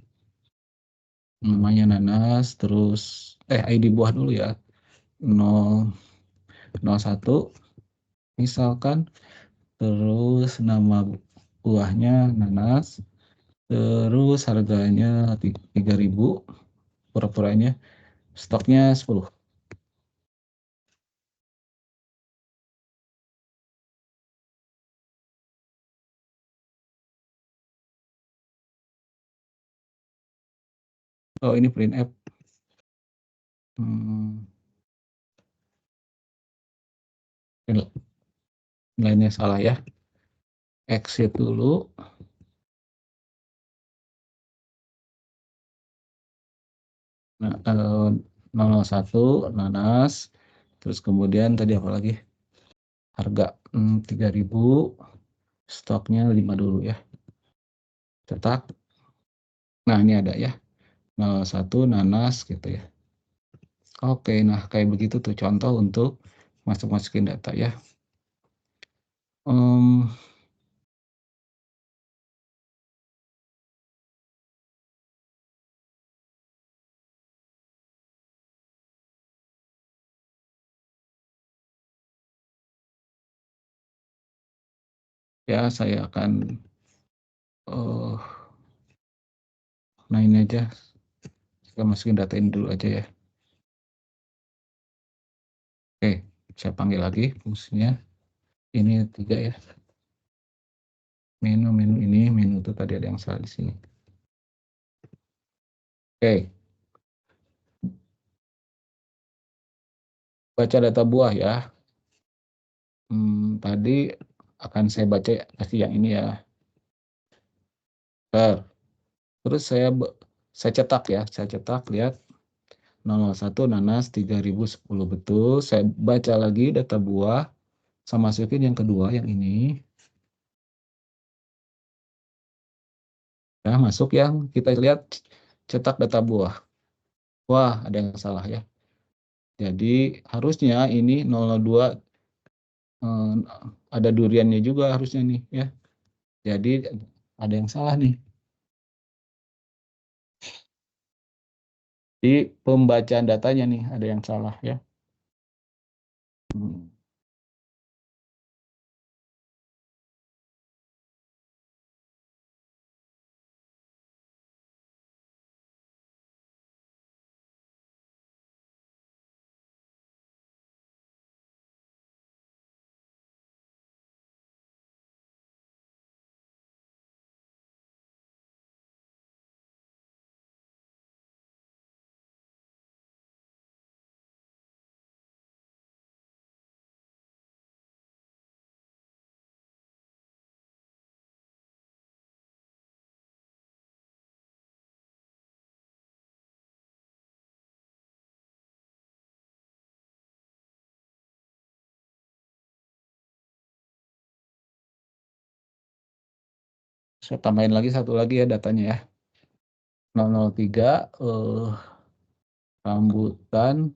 Namanya nanas, terus ID buah dulu ya. 001 misalkan, terus nama buahnya nanas, terus harganya 3.000, pura-puranya stoknya 10. Oh ini print app. Nilainya salah ya. Exit dulu. Nah, 001 nanas, terus kemudian tadi apa lagi? Harga 3.000, stoknya 5 dulu ya. Cetak. Nah ini ada ya, 01 nanas gitu ya. Oke, nah kayak begitu tuh contoh untuk masukin data ya. Ya saya akan nah ini aja, saya masukin data ini dulu aja ya. Oke, saya panggil lagi fungsinya. Ini 3 ya. Menu itu tadi ada yang salah di sini. Oke. Baca data buah ya. Tadi akan saya baca pasti yang ini ya. Terus saya cetak ya, lihat 001 nanas 3010 betul. Saya baca lagi data buah. Saya masukin yang kedua yang ini. Ya, masuk yang kita lihat cetak data buah. Wah, ada yang salah ya. Jadi harusnya ini 002 ada duriannya juga harusnya nih ya. Jadi ada yang salah nih. Di pembacaan datanya nih ada yang salah ya. Hmm. Saya tambahin lagi satu lagi ya datanya ya. 003 rambutan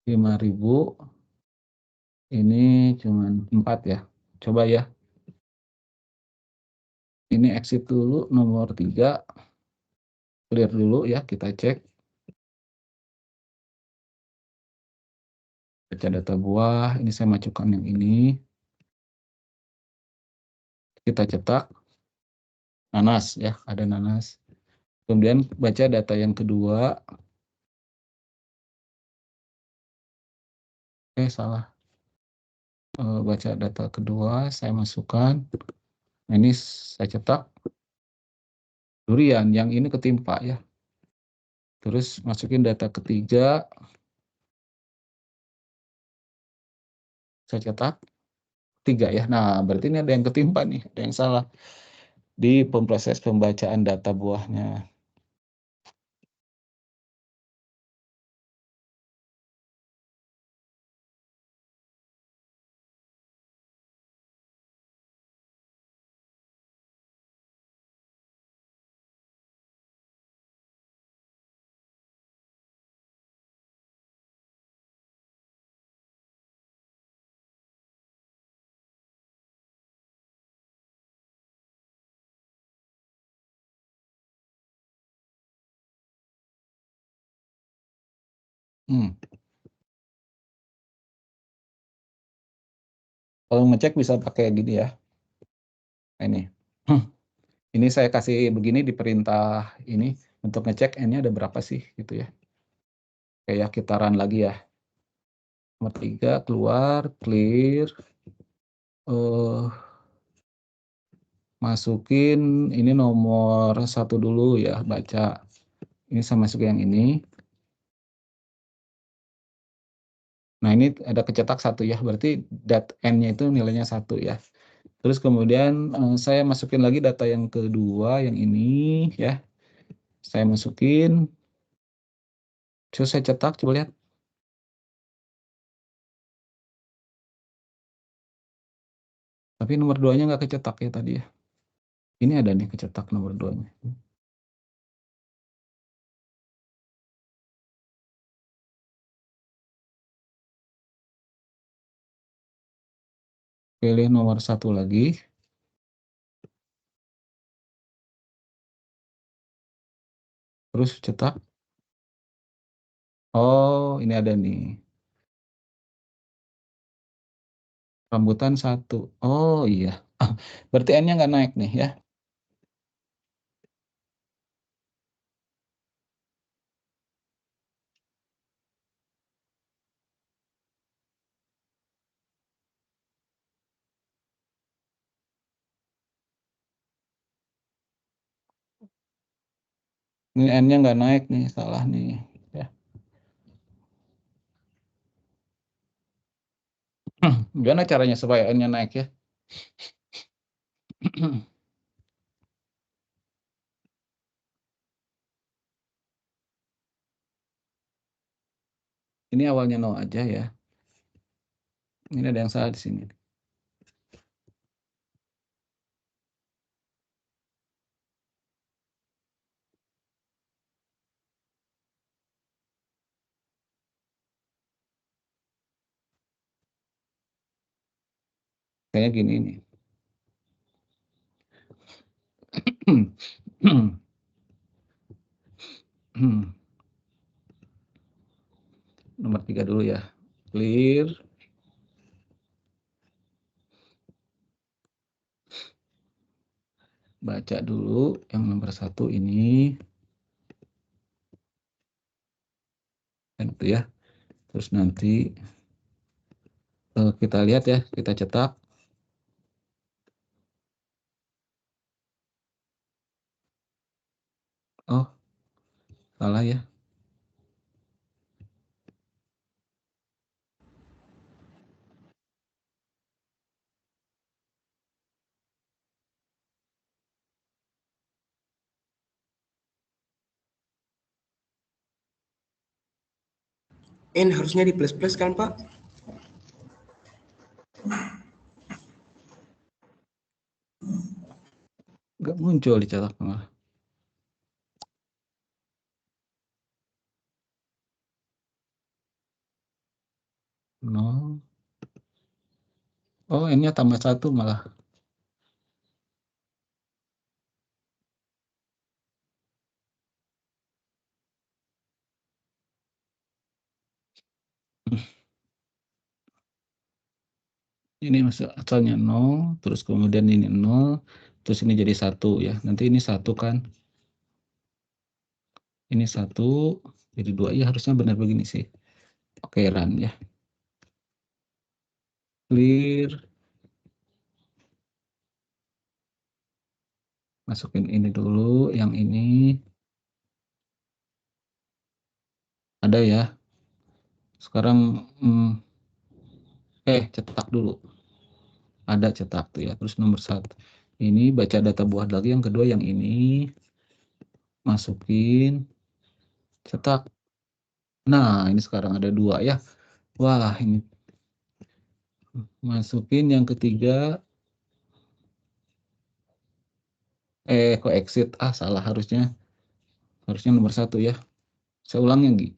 5.000 ini cuma 4 ya. Coba ya. Ini exit dulu nomor 3. Clear dulu ya, kita cek. Baca data buah, ini saya masukkan yang ini. Kita cetak nanas ya, ada nanas. Kemudian baca data yang kedua. Salah. Baca data kedua, saya masukkan. Nah, ini saya cetak durian, yang ini ketimpa ya. Terus masukin data ketiga, saya cetak 3 ya. Nah, berarti ini ada yang ketimpa nih, ada yang salah di proses pembacaan data buahnya. Kalau ngecek bisa pakai gini ya. Ini. Ini saya kasih begini di perintah ini untuk ngecek N-nya ada berapa sih gitu ya. Kayak kita run lagi ya. Nomor 3 keluar, clear. Masukin ini nomor 1 dulu ya, baca. Ini saya masuk yang ini. Nah, ini ada kecetak 1 ya, berarti N-nya itu nilainya 1 ya. Terus kemudian saya masukin lagi data yang kedua, yang ini ya. Saya masukin. Terus saya cetak, coba lihat. Tapi nomor 2-nya nggak kecetak ya tadi ya. Ini ada nih kecetak nomor 2-nya. Pilih nomor 1 lagi. Terus cetak. Oh, ini ada nih. Rambutan 1. Oh iya. Berarti N-nya nggak naik nih ya. Ini N-nya nggak naik nih, salah nih. Ya. Gimana caranya supaya N-nya naik ya? Ini awalnya 0 aja ya. Ini ada yang salah di sini. Kayak gini nih. Nomor 3 dulu ya. Clear. Baca dulu yang nomor 1 ini. Dan itu ya. Terus nanti kita lihat ya, kita cetak. Oh, salah ya. N harusnya di plus-plus kan, Pak? Nggak muncul di cetak tengah. No. Oh, ini tambah 1 malah. Ini asalnya 0, terus kemudian ini 0, terus ini jadi 1 ya. Nanti ini 1 kan. Ini 1, jadi 2. Ya harusnya benar begini sih. Oke, run ya. Clear. Masukin ini dulu, yang ini. Ada ya. Sekarang cetak dulu. Ada cetak tuh ya. Terus nomor 1. Ini baca data buah lagi, yang kedua yang ini. Masukin. Cetak. Nah, ini sekarang ada 2 ya. Wah, ini. Masukin yang ketiga. Kok exit? Salah harusnya. Harusnya nomor 1 ya. Saya ulang ya, Gi.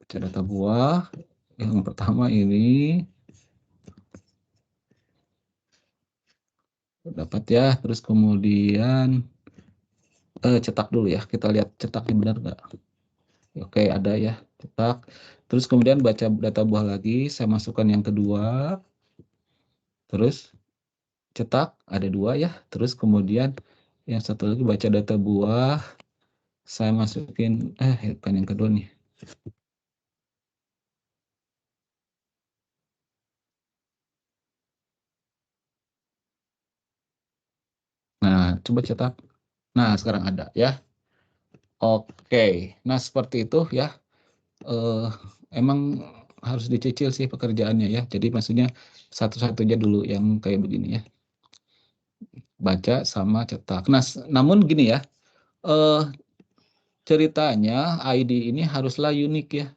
Baca data buah. Yang pertama ini. Dapat ya. Terus kemudian cetak dulu ya. Kita lihat cetaknya benar nggak. Oke, ada ya. Cetak. Terus kemudian baca data buah lagi. Saya masukkan yang kedua. Terus cetak. Ada 2 ya. Terus kemudian yang satu lagi baca data buah. Saya masukin. Bukan yang kedua nih. Nah, coba cetak. Nah, sekarang ada ya. Oke. Nah, seperti itu ya. Emang harus dicicil sih pekerjaannya ya. Jadi maksudnya satu-satunya dulu yang kayak begini ya. Baca sama cetak. Nah, namun gini ya. Ceritanya ID ini haruslah unik ya.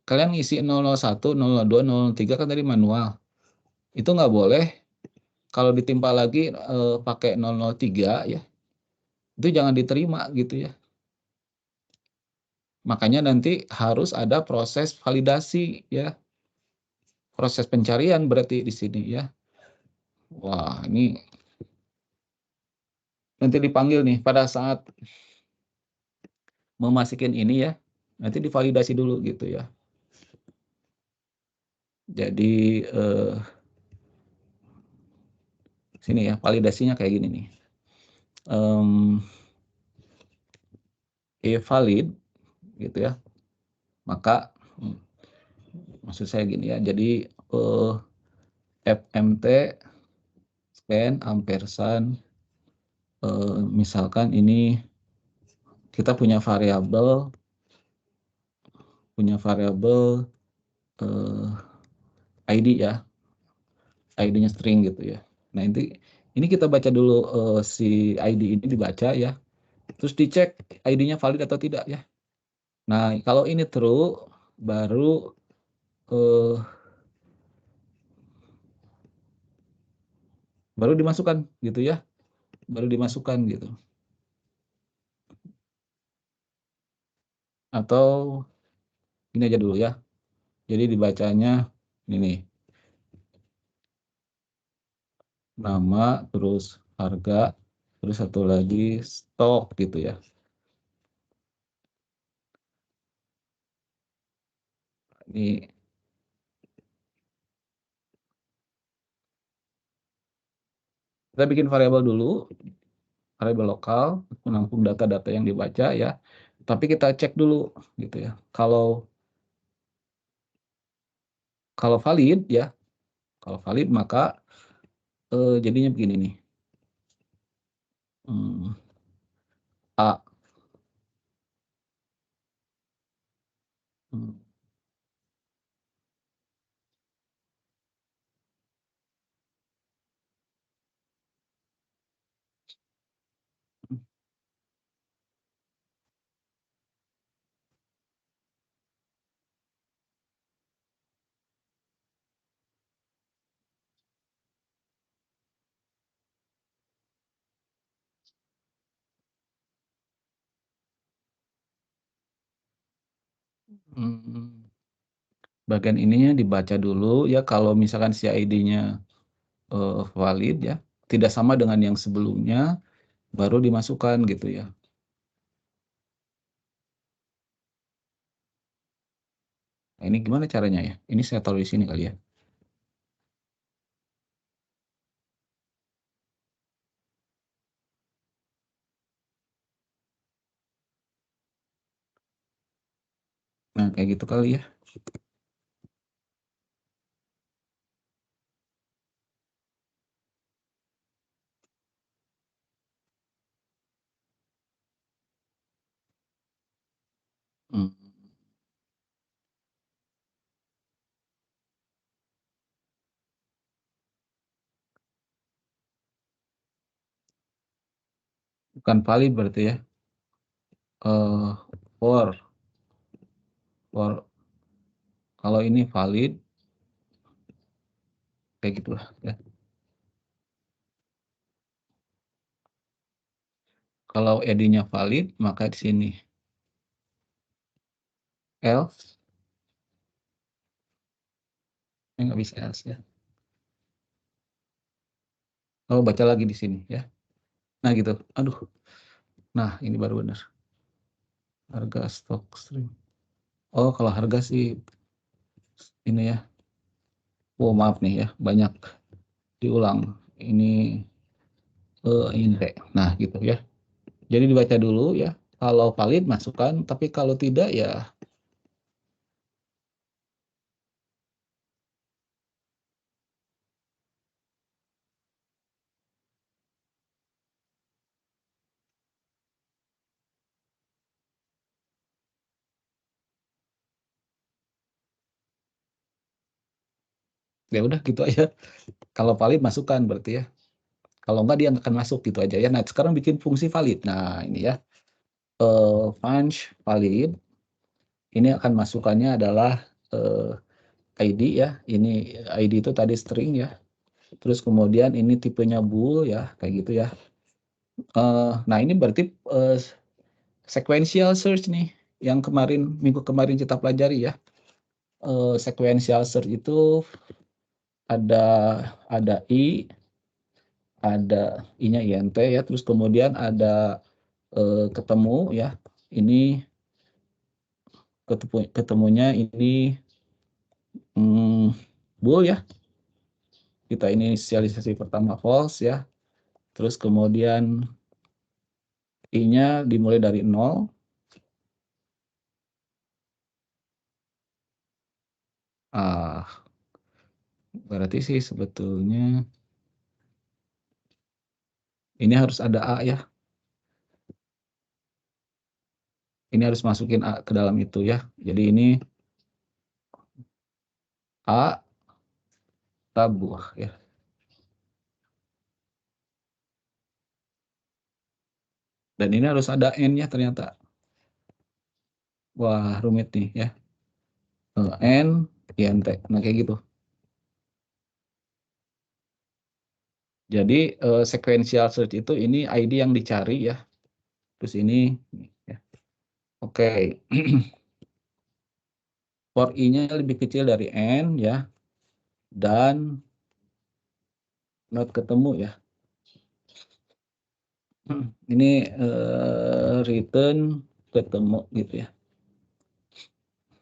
Kalian isi 001, 002, 003 kan tadi manual. Itu nggak boleh kalau ditimpa lagi pakai 003 ya. Itu jangan diterima gitu ya. Makanya nanti harus ada proses validasi ya. Proses pencarian berarti di sini ya. Wah, ini nanti dipanggil nih pada saat memasukin ini ya. Nanti divalidasi dulu gitu ya. Jadi sini ya, validasinya kayak gini nih. Valid gitu ya. Maka maksud saya gini ya. Jadi fmt scan ampersand misalkan ini kita punya variabel ID ya. ID-nya string gitu ya. Nah, Ini kita baca dulu si ID ini dibaca ya. Terus dicek ID-nya valid atau tidak ya. Nah, kalau ini true baru eh, baru dimasukkan gitu ya. Baru dimasukkan gitu. Atau ini aja dulu ya. Jadi dibacanya ini nama terus harga terus satu lagi stok gitu ya. Ini kita bikin variabel dulu, variabel lokal menampung data-data yang dibaca ya. Tapi kita cek dulu gitu ya. Kalau valid ya, kalau valid maka jadinya begini nih. Hmm, A. Hmm, hmm. Bagian ininya dibaca dulu ya. Kalau misalkan si ID-nya valid ya, tidak sama dengan yang sebelumnya, baru dimasukkan gitu ya. Nah, ini gimana caranya ya? Ini saya taruh di sini kali ya. Nah, kayak gitu kali ya. Hmm. Bukan valid berarti ya. Eh for for kalau ini valid kayak gitulah ya. Kalau ID-nya valid maka di sini else nggak bisa else ya. Oh, baca lagi di sini ya. Nah gitu. Aduh. Nah, ini baru benar. Harga stok string. Oh, kalau harga sih ini ya. Oh, maaf nih ya, banyak diulang. Ini ini. Nah, gitu ya. Jadi dibaca dulu ya. Kalau valid masukkan, tapi kalau tidak ya ya udah gitu aja. Kalau valid masukkan berarti ya. Kalau enggak dia nggak akan masuk gitu aja ya. Nah, sekarang bikin fungsi valid. Nah, ini ya. Func valid ini akan masukannya adalah ID ya. Ini ID itu tadi string ya. Terus kemudian ini tipenya bool ya, kayak gitu ya. Nah, ini berarti sequential search nih yang minggu kemarin kita pelajari ya. Sequential search itu ada i, ada i-nya int ya, terus kemudian ada ketemu ya. Ini ketemunya ini bool ya. Kita inisialisasi pertama false ya. Terus kemudian i-nya dimulai dari 0. Berarti sih sebetulnya ini harus ada A ya. Ini harus masukin A ke dalam itu ya. Jadi ini A tabuh ya. Dan ini harus ada N-nya ternyata. Wah, rumit nih ya. N, INT. Nah, kayak gitu. Jadi sequential search itu ini ID yang dicari ya. Terus ini ya. Oke. For I-nya lebih kecil dari N ya. Dan not ketemu ya. Ini return ketemu gitu ya.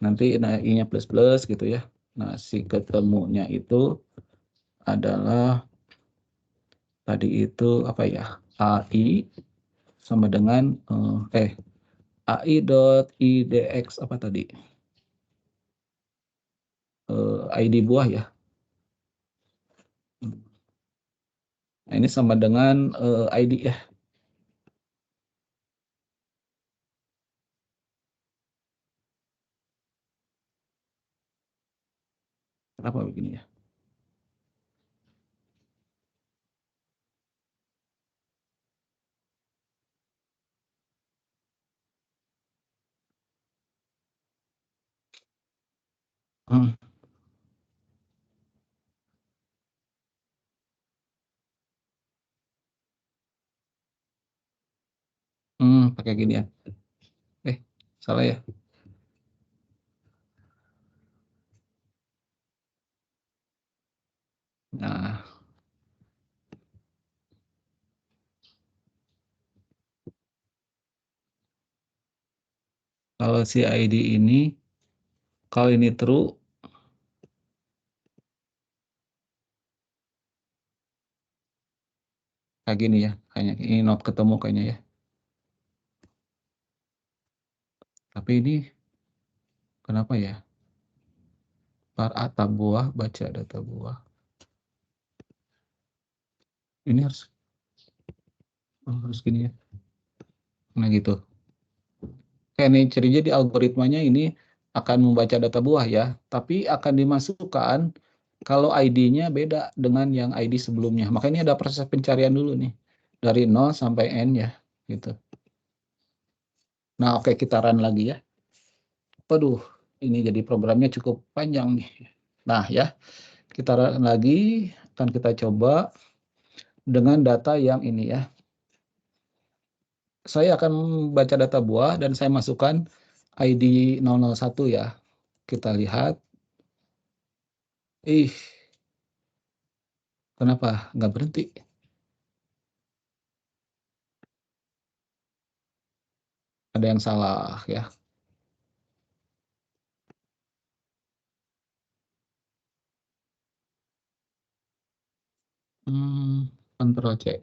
Nanti nah, I-nya plus gitu ya. Nah, si ketemunya itu adalah tadi itu apa ya? AI sama dengan AI.idx apa tadi? ID buah ya. Nah, ini sama dengan ID ya. Kenapa begini ya? Hmm, pakai gini ya. Salah ya. Nah, kalau si ID ini, kalau ini true, kayak gini ya. Kayaknya ini not ketemu kayaknya ya. Tapi ini kenapa ya? Par data buah, baca data buah. Ini harus gini ya. Nah gitu. Kayak nih cirinya di algoritmanya ini akan membaca data buah ya, tapi akan dimasukkan kalau ID-nya beda dengan yang ID sebelumnya. Makanya ini ada proses pencarian dulu nih. Dari 0 sampai N ya, gitu. Nah, oke kita run lagi ya. Waduh, ini jadi programnya cukup panjang nih. Nah, ya, kita run lagi, akan kita coba dengan data yang ini ya. Saya akan membaca data buah dan saya masukkan ID 001 ya. Kita lihat. Ih, kenapa nggak berhenti? Ada yang salah ya. Control C.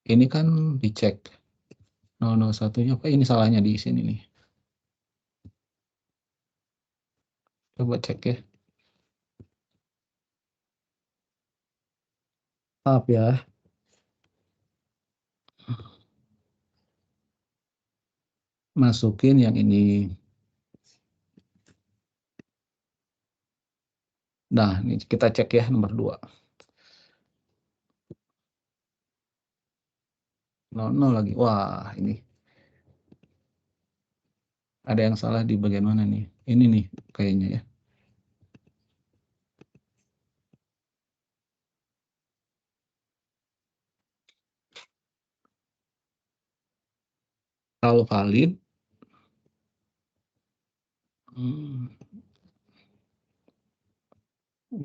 Ini kan dicek 001-nya apa ini salahnya di sini nih. Coba cek ya. Maaf ya. Masukin yang ini. Nah, ini kita cek ya nomor 2. 00 lagi. Wah, ini ada yang salah di bagian mana nih? Ini nih kayaknya ya. Kalau valid, hmm,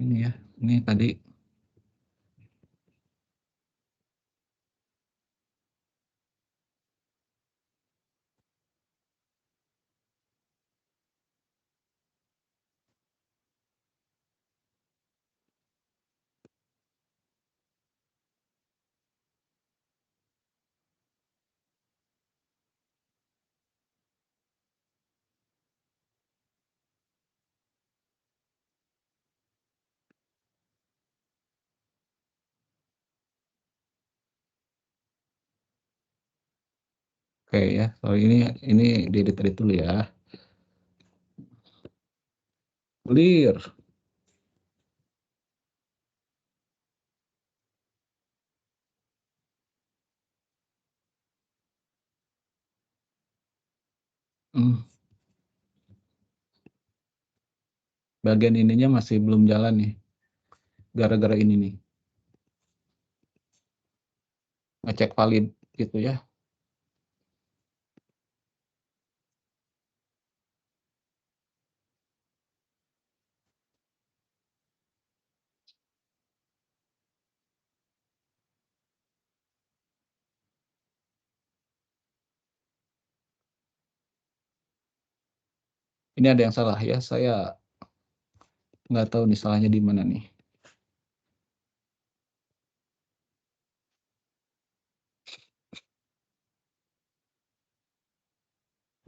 ini ya. Ini tadi. Oke ya. So ini delete dulu ya. Clear. Bagian ininya masih belum jalan nih, gara-gara ini nih. Ngecek valid gitu ya. Ini ada yang salah ya, saya nggak tahu nih salahnya di mana nih.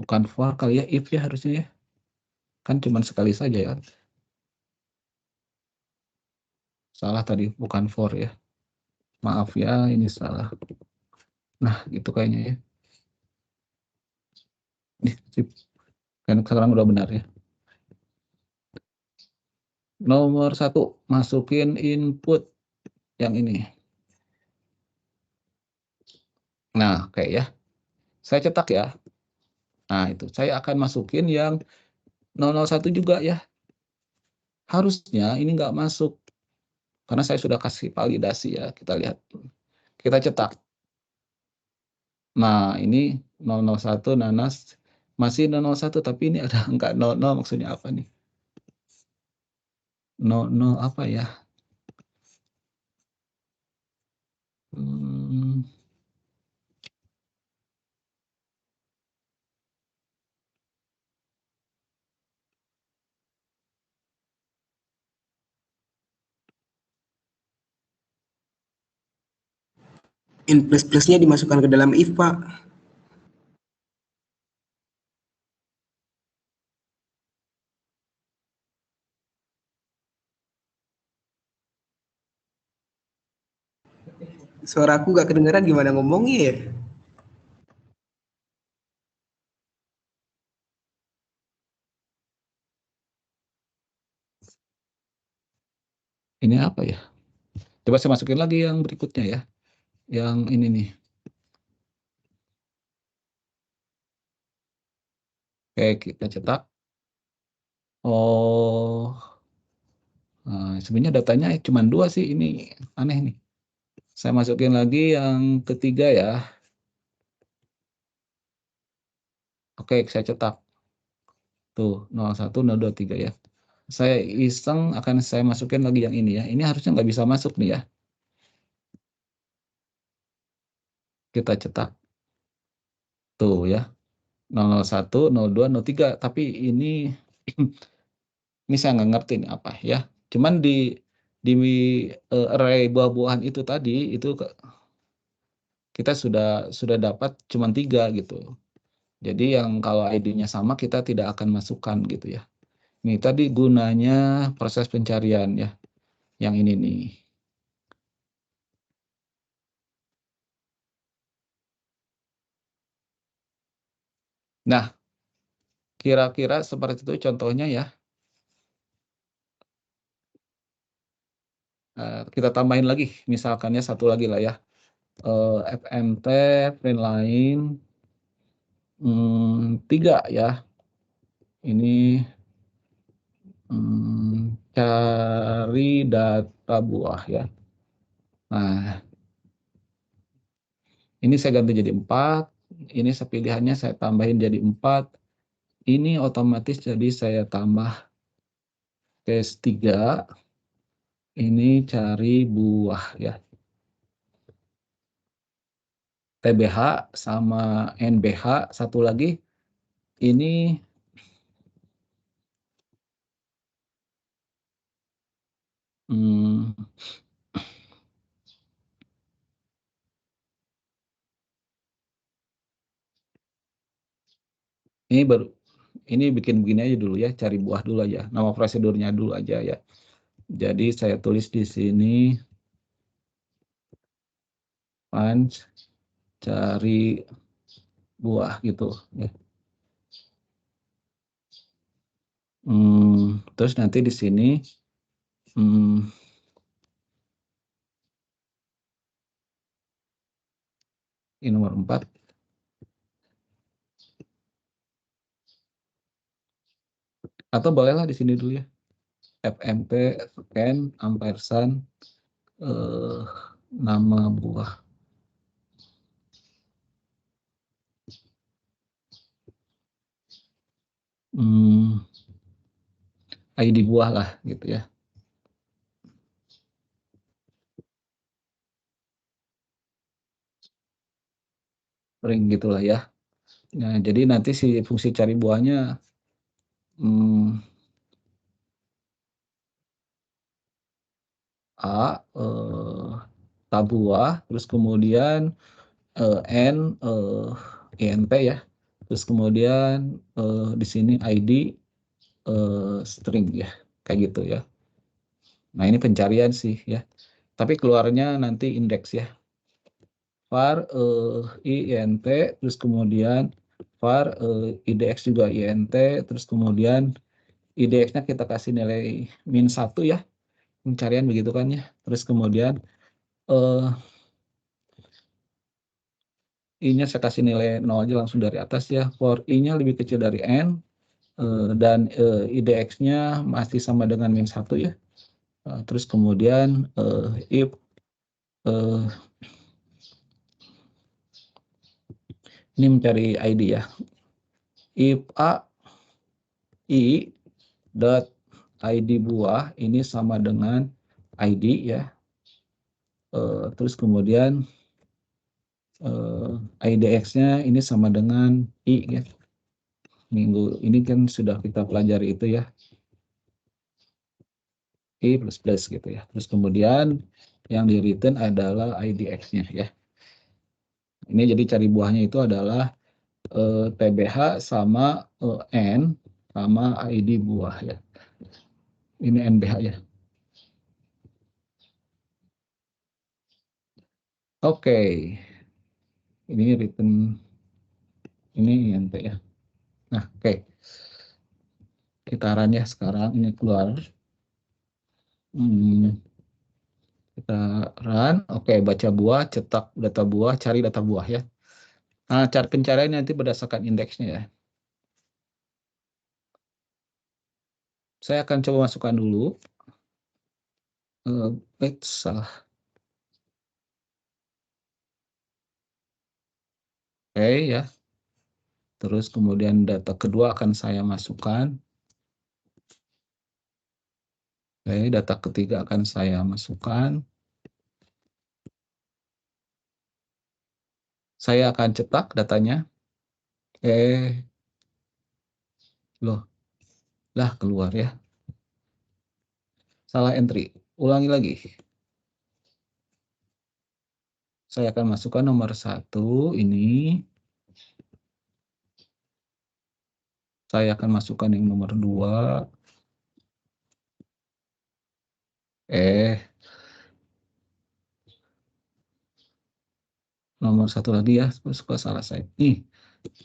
Bukan for kali ya, if ya harusnya ya. Kan cuma sekali saja ya. Salah tadi, bukan for ya. Maaf ya, ini salah. Nah, gitu kayaknya ya. Nih, sip. Kan sekarang udah benar ya. Nomor 1, masukin input yang ini. Nah, oke ya. Saya cetak ya. Nah, itu. Saya akan masukin yang 001 juga ya. Harusnya ini nggak masuk. Karena saya sudah kasih validasi ya. Kita lihat. Kita cetak. Nah, ini 001 nanas. Masih 001, tapi ini ada angka 00, maksudnya apa nih? 00 apa ya? Hmm, In plus-plusnya dimasukkan ke dalam if, Pak. Suara aku gak kedengeran, gimana ngomongnya ya? ini apa ya? Coba saya masukin lagi yang berikutnya ya. Yang ini nih. Oke, kita cetak. Oh, nah, sebenarnya datanya cuma 2 sih. Ini aneh nih. Saya masukin lagi yang ketiga ya. Oke, saya cetak. Tuh, 01, 02, 3 ya. Saya iseng akan saya masukin lagi yang ini ya. Ini harusnya nggak bisa masuk nih ya. Kita cetak. Tuh ya. 001, 02, 03. Tapi ini saya nggak ngerti ini apa ya. Cuman di array buah-buahan itu tadi, itu kita sudah dapat cuma 3 gitu. Jadi yang kalau ID-nya sama kita tidak akan masukkan gitu ya. Ini tadi gunanya proses pencarian ya. Yang ini nih. Nah, kira-kira seperti itu contohnya ya. Kita tambahin lagi, misalkannya satu lagi lah ya. FMT, print line, 3 ya. Ini cari data buah ya. Nah, ini saya ganti jadi 4. Ini pilihannya saya tambahin jadi 4. Ini otomatis jadi saya tambah case 3. Ini cari buah ya. TBH sama NBH. Satu lagi, ini ini baru ini bikin begini aja dulu ya, cari buah dulu aja. Nama prosedurnya dulu aja ya. Jadi saya tulis di sini punch cari buah gitu ya. Terus nanti di sini ini nomor 4. Atau bolehlah di sini dulu ya. FMP scan ampersand nama buah. ID buah lah gitu ya. Ring gitulah ya. Nah, jadi nanti si fungsi cari buahnya A tabua, terus kemudian N INT ya. Terus kemudian di sini ID string ya. Kayak gitu ya. Nah, ini pencarian sih ya. Tapi keluarnya nanti indeks ya. Var INT, terus kemudian var IDX juga INT, terus kemudian IDX-nya kita kasih nilai -1 ya. Pencarian begitu kan ya. Terus kemudian I-nya saya kasih nilai 0 aja langsung dari atas ya. For I-nya lebih kecil dari N, dan IDX-nya masih sama dengan -1 ya. Terus kemudian if ini mencari ID ya. If A I dot ID buah ini sama dengan ID ya. Terus kemudian IDX-nya ini sama dengan I ya. Minggu ini kan sudah kita pelajari itu ya. I plus plus gitu ya. Terus kemudian yang di return adalah IDX-nya ya. Ini jadi cari buahnya itu adalah TBH sama N sama ID buah ya. Ini NBH ya. Oke. Ini return ini INT ya. Nah, oke. Kita run ya sekarang ini keluar. Kita run. Oke, baca buah, cetak data buah, cari data buah ya. Nah, cara pencarian nanti berdasarkan indeksnya ya. Saya akan coba masukkan dulu. Salah. Oke ya. Terus kemudian data kedua akan saya masukkan. Oke, data ketiga akan saya masukkan. Saya akan cetak datanya. Loh, lah keluar ya. Salah entry. Ulangi lagi. Saya akan masukkan nomor 1 ini. Saya akan masukkan yang nomor 2. Nomor 1 lagi ya, suka salah saya. Nih,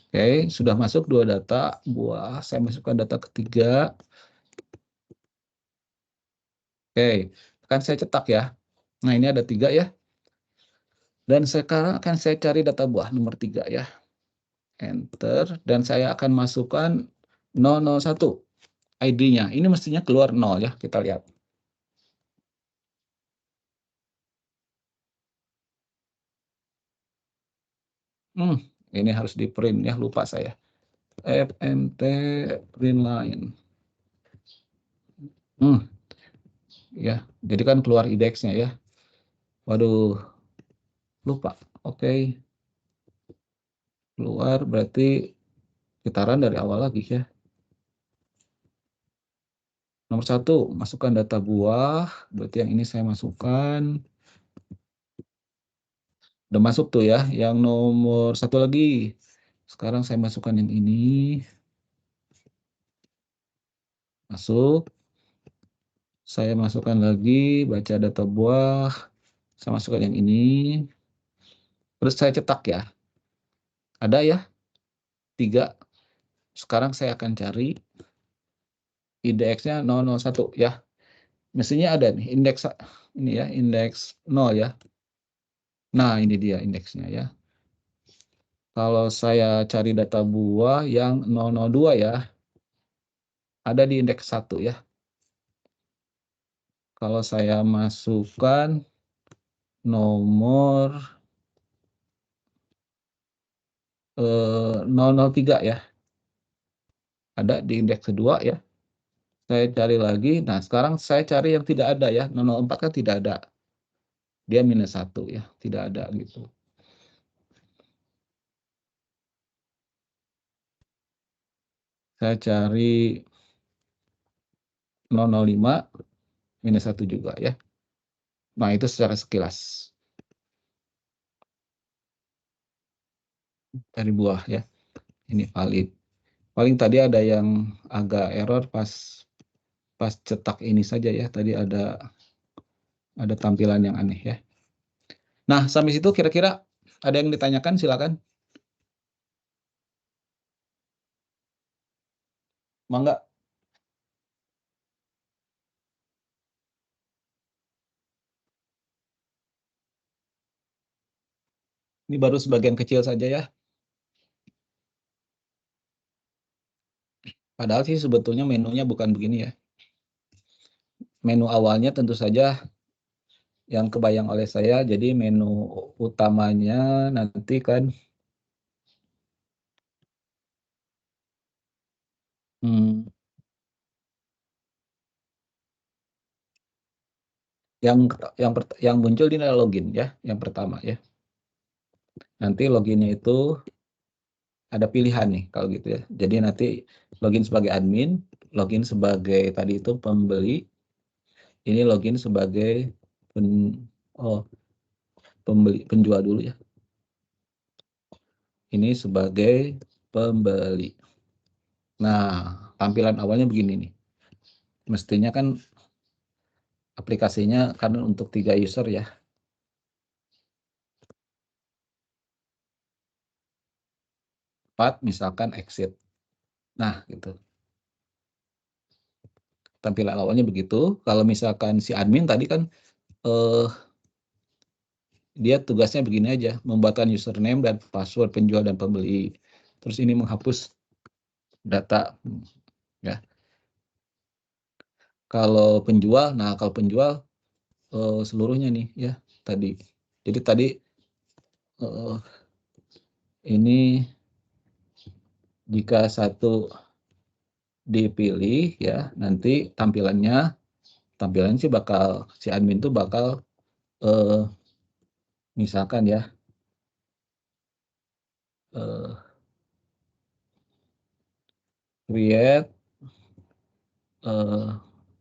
oke, sudah masuk 2 data buah. Saya masukkan data ketiga. Oke, akan saya cetak ya. Nah, ini ada 3 ya. Dan sekarang akan saya cari data buah nomor 3 ya. Enter, dan saya akan masukkan 001 ID-nya. Ini mestinya keluar 0 ya, kita lihat. Ini harus di print ya, lupa saya. FMT print line. Ya, jadi kan keluar indeksnya ya. Waduh, lupa. Oke. Keluar berarti gitaran dari awal lagi ya. Nomor 1, masukkan data buah. Berarti yang ini saya masukkan. Udah masuk tuh ya. Yang nomor 1 lagi. Sekarang saya masukkan yang ini. Masuk. Saya masukkan lagi, baca data buah. Saya masukkan yang ini. Terus saya cetak ya. Ada ya. 3. Sekarang saya akan cari IDX-nya 001 ya. Mestinya ada nih indeks ini ya, indeks 0 ya. Nah, ini dia indeksnya ya. Kalau saya cari data buah yang 002 ya, ada di indeks 1 ya. Kalau saya masukkan nomor 003 ya. Ada di indeks 2 ya. Saya cari lagi. Nah, sekarang saya cari yang tidak ada ya. 004 kan tidak ada. Dia -1 ya, tidak ada gitu. Saya cari 005 -1 juga ya. Nah, itu secara sekilas. Cari buah ya. Ini valid. Paling tadi ada yang agak error pas cetak ini saja ya. Tadi ada tampilan yang aneh ya. Nah, sampai situ kira-kira ada yang ditanyakan, silakan. Mangga. Ini baru sebagian kecil saja ya. Padahal sih sebetulnya menunya bukan begini ya. Menu awalnya tentu saja yang kebayang oleh saya, jadi menu utamanya nanti kan yang muncul di login ya, yang pertama ya. Nanti loginnya itu ada pilihan nih kalau gitu ya. Jadi nanti login sebagai admin, login sebagai tadi itu pembeli, ini login sebagai penjual dulu ya. Ini sebagai pembeli. Nah, tampilan awalnya begini nih. Mestinya kan aplikasinya kan untuk 3 user ya. 4 misalkan exit. Nah, gitu. Tampilan awalnya begitu. Kalau misalkan si admin tadi kan dia tugasnya begini aja, membuatkan username dan password penjual dan pembeli. Terus ini menghapus data ya. Kalau penjual, nah kalau penjual seluruhnya nih ya tadi. Jadi tadi ini jika satu dipilih ya, nanti tampilannya sih bakal si admin tuh bakal misalkan ya create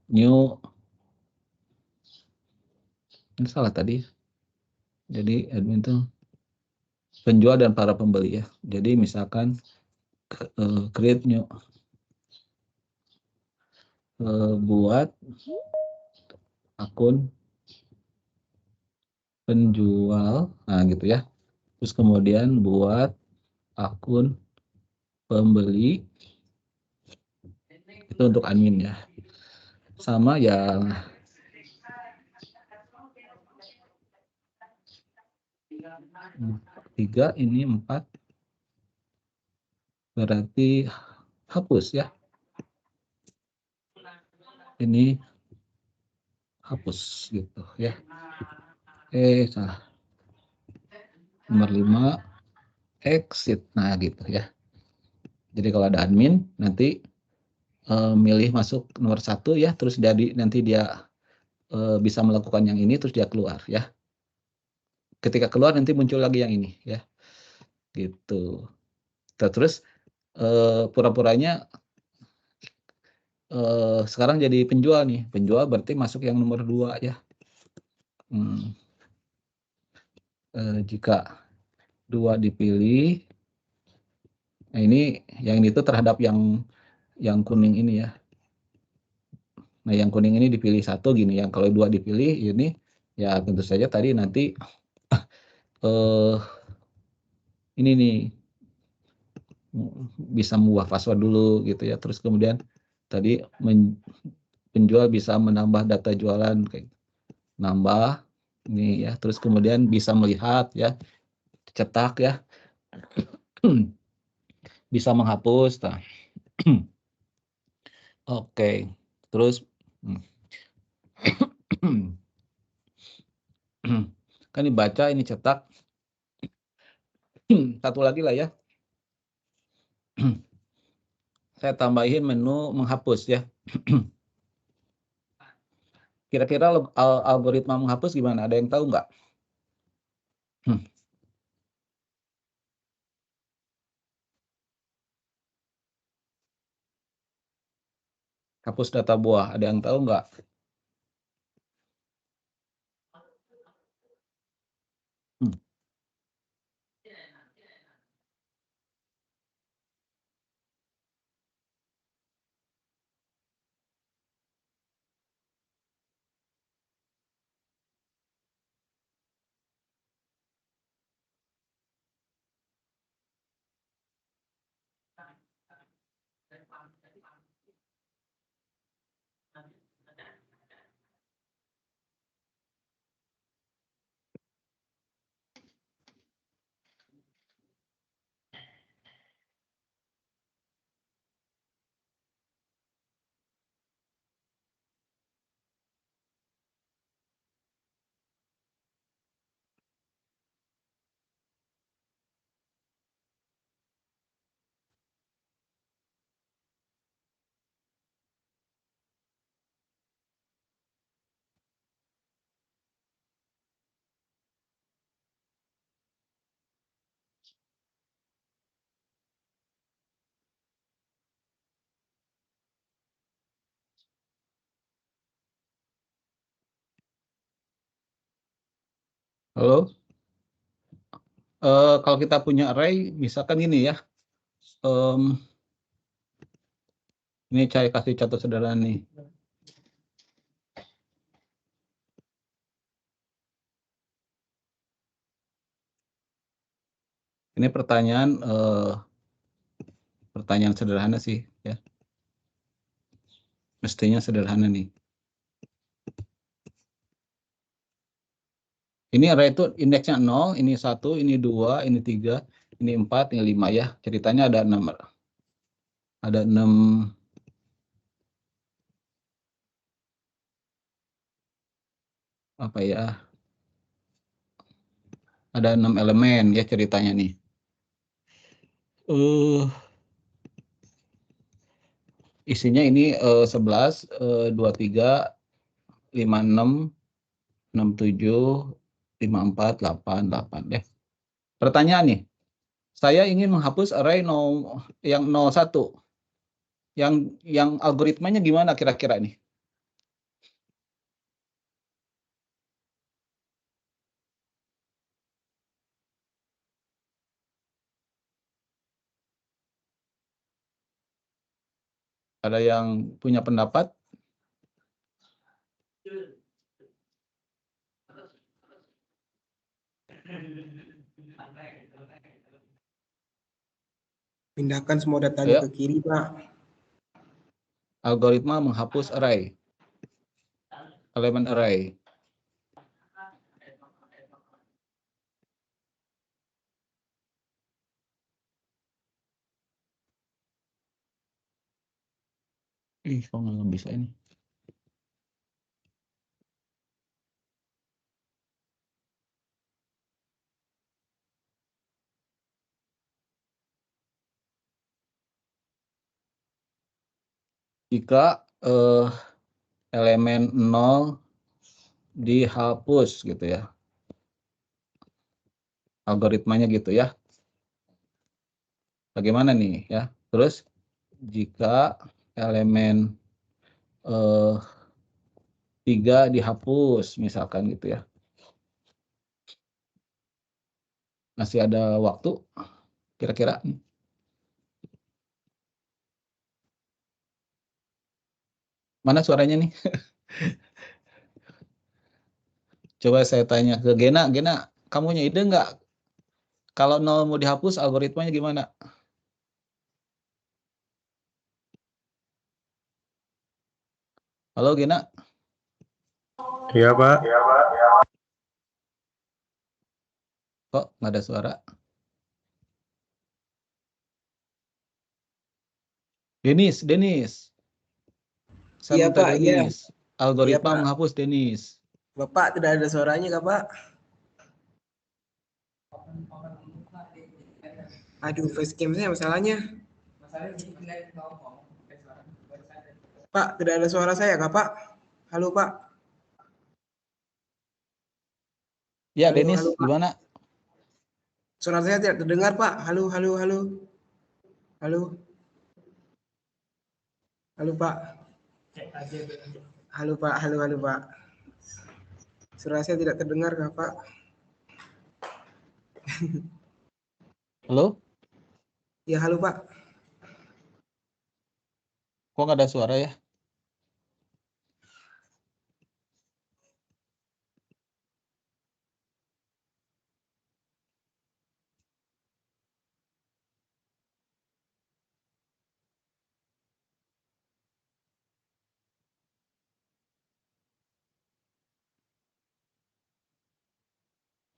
new, ini salah tadi. Jadi admin tuh penjual dan para pembeli ya. Jadi misalkan create new, buat akun penjual, nah gitu ya. Terus kemudian buat akun pembeli, itu untuk admin ya. Sama yang 3, ini 4, berarti hapus ya. Ini hapus gitu ya. Salah. Nomor 5 exit. Nah gitu ya. Jadi kalau ada admin nanti milih masuk nomor 1 ya, terus nanti dia bisa melakukan yang ini, terus dia keluar ya. Ketika keluar nanti muncul lagi yang ini ya. Gitu. Terus pura-puranya sekarang jadi penjual nih. Penjual berarti masuk yang nomor 2 ya. Jika 2 dipilih, nah ini yang itu terhadap yang kuning ini ya. Nah yang kuning ini dipilih 1 gini, yang kalau 2 dipilih ini ya tentu saja tadi nanti ini nih bisa mengubah password dulu gitu ya. Terus kemudian tadi penjual bisa menambah data jualan kayak nambah ini ya. Terus kemudian bisa melihat ya, cetak ya. Bisa menghapus. Nah. Oke, terus kan dibaca, ini cetak. Satu lagi lah ya. Saya tambahin menu menghapus ya. Kira-kira algoritma menghapus gimana? Ada yang tahu nggak? Hapus data buah, ada yang tahu nggak? Halo? Kalau kita punya array, misalkan gini ya. Ini saya kasih contoh sederhana nih. Ini pertanyaan sederhana sih ya. Mestinya sederhana nih. Ini array itu indeksnya 0, ini 1, ini 2, ini 3, ini 4, ini 5 ya. Ceritanya ada 6. Ada 6 apa ya? Ada 6 elemen ya ceritanya nih. Isinya ini 11, 23, 56, 67, 54, 88 deh. Pertanyaan nih, saya ingin menghapus array yang 01. Yang algoritmanya gimana kira-kira nih? Ada yang punya pendapat? Pindahkan semua datanya Ayo. ke kiri, Pak. Algoritma menghapus array. Elemen array. Kok nggak bisa ini? Jika elemen 0 dihapus gitu ya. Algoritmanya gitu ya. Bagaimana nih ya? Terus jika elemen 3 dihapus misalkan gitu ya. Masih ada waktu kira-kira? Mana suaranya nih? Coba saya tanya ke Gena. Gena, kamu punya ide nggak? Kalau 0 mau dihapus, algoritmanya gimana? Halo Gena? Iya, Pak. Kok nggak ada suara? Denis. saya Iya, minta Pak, iya. Denis. Iya, Algoritma Pak. menghapus Denis. Bapak tidak ada suaranya kah, Pak? Aduh, facecam saya masalahnya. Pak, tidak ada suara saya kah, Pak? Halo, Pak. Ya, Halo, Denis, halo, Pak. gimana? Suara saya tidak terdengar, Pak. Halo, halo, halo. Halo. Halo, Pak. Halo, Pak. Halo, halo, Pak. Suara saya tidak terdengar kah, Pak? Halo? Ya, halo, Pak. Kok nggak ada suara ya?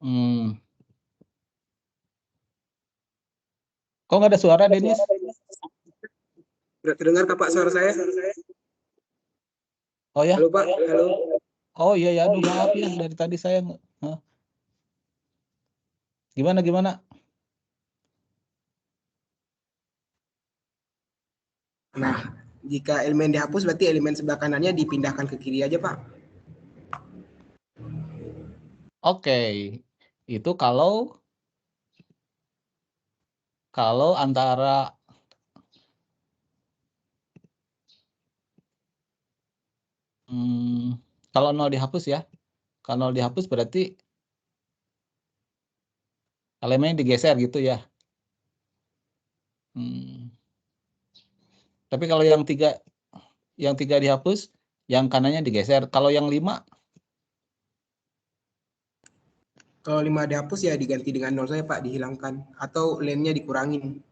Hmm. Kok nggak ada suara, Denis? Tidak terdengar kah, Pak, suara saya? Oh ya? Halo, Pak. Halo. Oh iya ya, aduh maaf ya dari tadi saya gimana gimana? Nah, jika elemen dihapus berarti elemen sebelah kanannya dipindahkan ke kiri aja, Pak. Oke. Itu kalau antara kalau 0 dihapus ya. Kalau 0 dihapus berarti elemennya digeser gitu ya. Tapi kalau yang 3 dihapus, yang kanannya digeser. Kalau yang 5 Kalau 5 dihapus ya diganti dengan 0 saja, Pak, dihilangkan. Atau lane-nya dikurangin.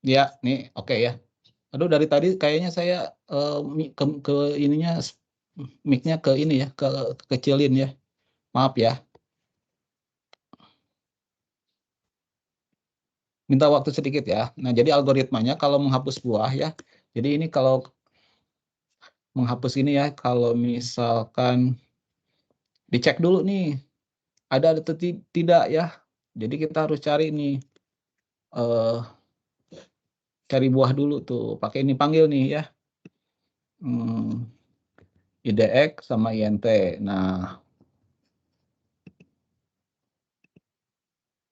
Ya, nih oke ya. Aduh dari tadi kayaknya saya ke ininya mic-nya ke ini ya, kecilin ya. Maaf ya. Minta waktu sedikit ya. Nah, jadi algoritmanya kalau menghapus buah ya. Jadi ini kalau menghapus ini ya, kalau misalkan dicek dulu nih, ada atau tidak ya. Jadi kita harus cari nih, cari buah dulu tuh, pakai ini panggil nih ya. IDX sama INT. Nah,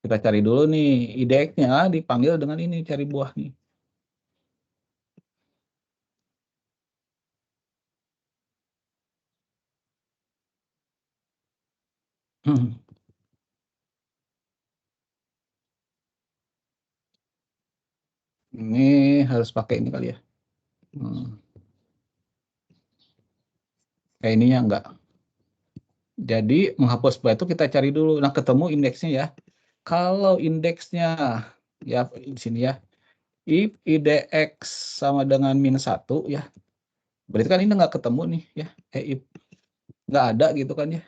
kita cari dulu nih, IDX-nya dipanggil dengan ini, cari buah nih. Ini harus pakai ini kali ya. Kayak ininya enggak. Jadi menghapus buah itu kita cari dulu. Nah, ketemu indeksnya ya. Kalau indeksnya ya di sini ya. If IDX sama dengan -1 ya. Berarti kan ini enggak ketemu nih ya. If enggak ada gitu kan ya.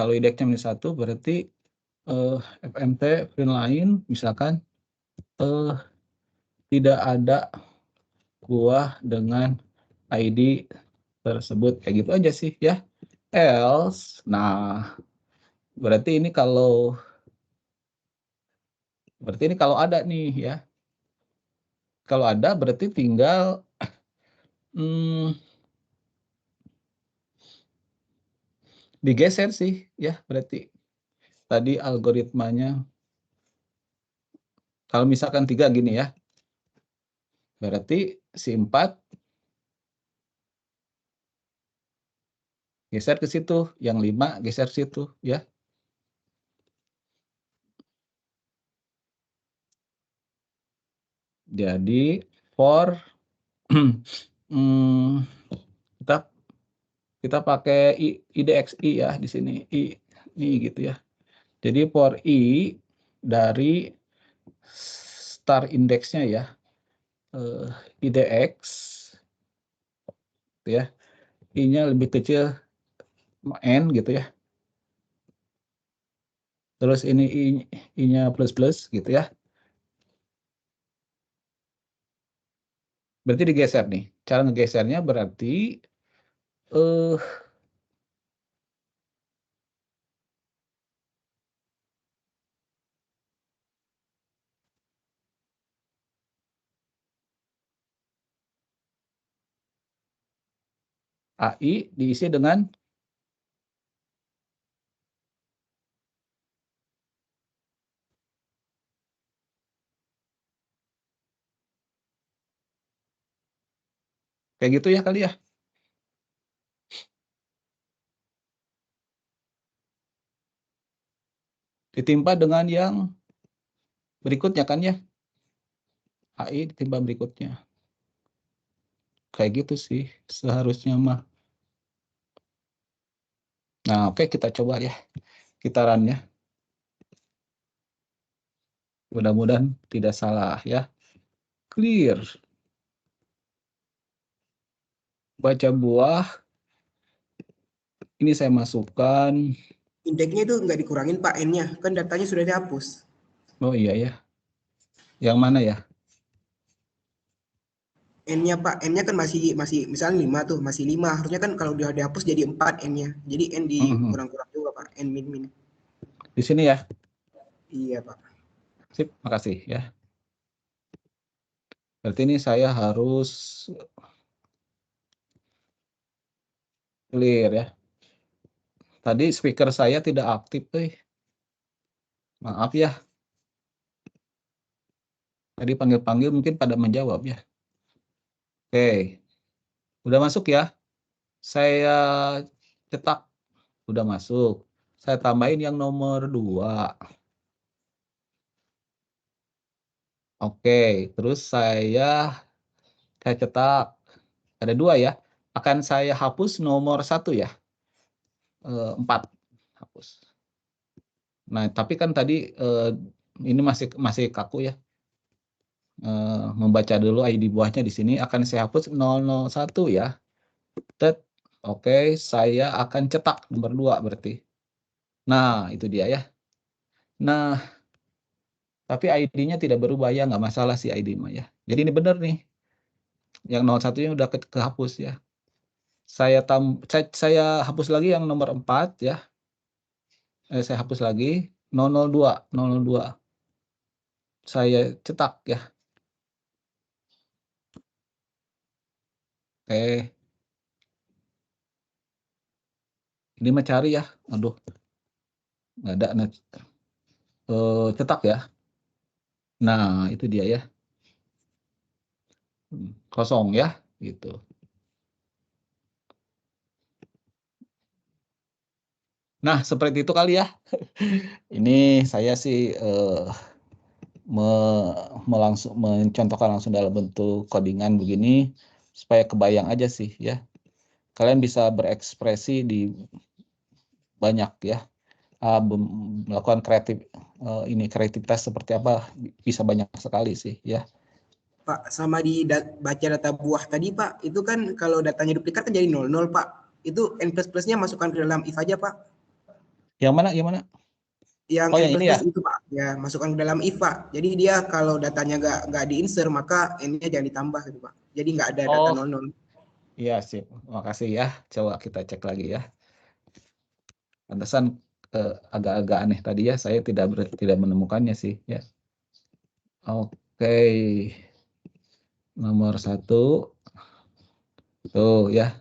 Kalau indeksnya -1 berarti FMT print line misalkan tidak ada buah dengan ID tersebut, kayak gitu aja sih ya. Else, nah berarti ini kalau ada nih ya. Kalau ada berarti tinggal digeser sih ya, berarti tadi algoritmanya kalau misalkan 3 gini ya, berarti si 4 geser ke situ, yang 5 geser situ ya. Jadi for kita pakai IDXI ya di sini, I gitu ya. Jadi for I dari star indeksnya ya, IDX gitu ya, I-nya lebih kecil N gitu ya. Terus ini I-nya plus gitu ya. Berarti digeser nih. Cara ngegesernya berarti AI diisi dengan kayak gitu ya kali ya. Ditimpa dengan yang berikutnya kan ya. AI ditimpa berikutnya. Kayak gitu sih seharusnya mah. Nah, oke, kita coba ya. Kita run ya. Mudah-mudahan tidak salah ya. Clear. Baca buah. Ini saya masukkan. Indeksnya itu nggak dikurangin Pak N-nya, kan datanya sudah dihapus. Oh iya ya. Yang mana ya? N-nya Pak, N-nya kan masih misalnya 5 tuh, masih 5. Harusnya kan kalau udah dihapus jadi 4 N-nya. Jadi N dikurang-kurang juga Pak, N min. Di sini ya. Iya Pak. Sip, makasih ya. Berarti ini saya harus clear ya. Tadi speaker saya tidak aktif, maaf ya. Tadi panggil-panggil mungkin pada menjawab ya. Oke, udah masuk ya. Saya cetak, udah masuk. Saya tambahin yang nomor 2. Oke, terus saya cetak. Ada 2 ya. Akan saya hapus nomor 1 ya. 4 hapus. Nah, tapi kan tadi ini masih kaku ya. Membaca dulu ID buahnya di sini akan saya hapus 001 ya. Oke, saya akan cetak nomor 2 berarti. Nah, itu dia ya. Nah, tapi ID-nya tidak berubah ya, nggak masalah sih ID mah ya. Jadi ini benar nih. Yang 01-nya udah kehapus ya. Saya hapus lagi yang nomor 4 ya. Saya hapus lagi 002. Saya cetak ya. Oke. Ini mah cari ya. Aduh. Nggak ada. Cetak ya. Nah, itu dia ya. Kosong ya, gitu. Nah, seperti itu kali ya. Ini saya sih mencontohkan langsung dalam bentuk codingan begini supaya kebayang aja sih ya. Kalian bisa berekspresi di banyak ya. Melakukan kreativitas seperti apa bisa banyak sekali sih ya. Pak, sama di baca data buah tadi Pak, itu kan kalau datanya duplikat kan jadi 00 Pak. Itu N plus-plusnya masukkan ke dalam if aja Pak. Yang mana? Yang Oh, N yang plus ini ya? plus itu Pak, ya masukkan ke dalam if Pak. Jadi dia kalau datanya nggak diinsert maka N-nya jangan ditambah gitu Pak. Jadi nggak ada data 00. Iya sip, makasih ya. Coba kita cek lagi ya. Pantesan agak-agak aneh tadi ya, saya tidak menemukannya sih ya. Oke, nomor 1 tuh ya.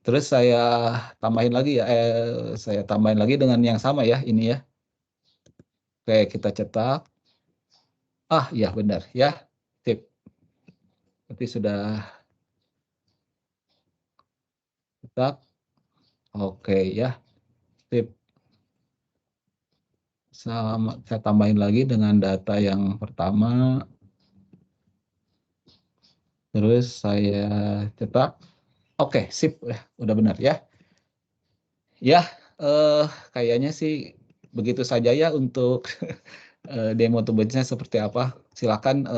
Terus saya tambahin lagi ya, saya tambahin lagi dengan yang sama ya ini ya. Oke, kita cetak. Ah ya benar ya, sip. Berarti sudah cetak. Oke ya, sip. Saya tambahin lagi dengan data yang pertama. Terus saya cetak. Oke, sip. Udah benar ya. Ya, kayaknya sih begitu saja ya untuk demo tubuhnya seperti apa. Silakan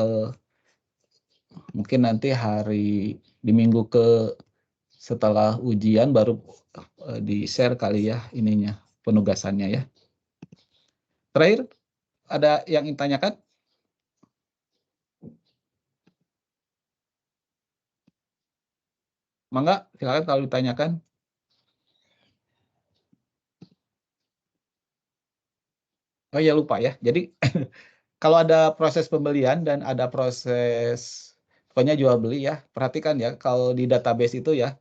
mungkin nanti di minggu setelah ujian baru di-share kali ya ininya, penugasannya ya. Terakhir, ada yang ingin tanyakan? Mangga, silakan kalau ditanyakan. Oh ya lupa ya. Jadi kalau ada proses pembelian dan ada proses pokoknya jual beli ya, perhatikan ya kalau di database itu ya,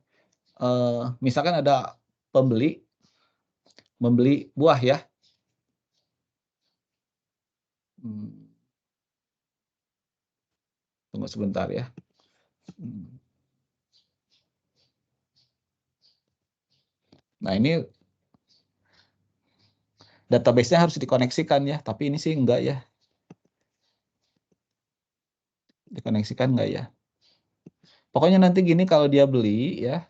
misalkan ada pembeli membeli buah ya. Tunggu sebentar ya. Nah ini database-nya harus dikoneksikan ya, tapi ini sih enggak ya. Dikoneksikan enggak ya? Pokoknya nanti gini kalau dia beli ya,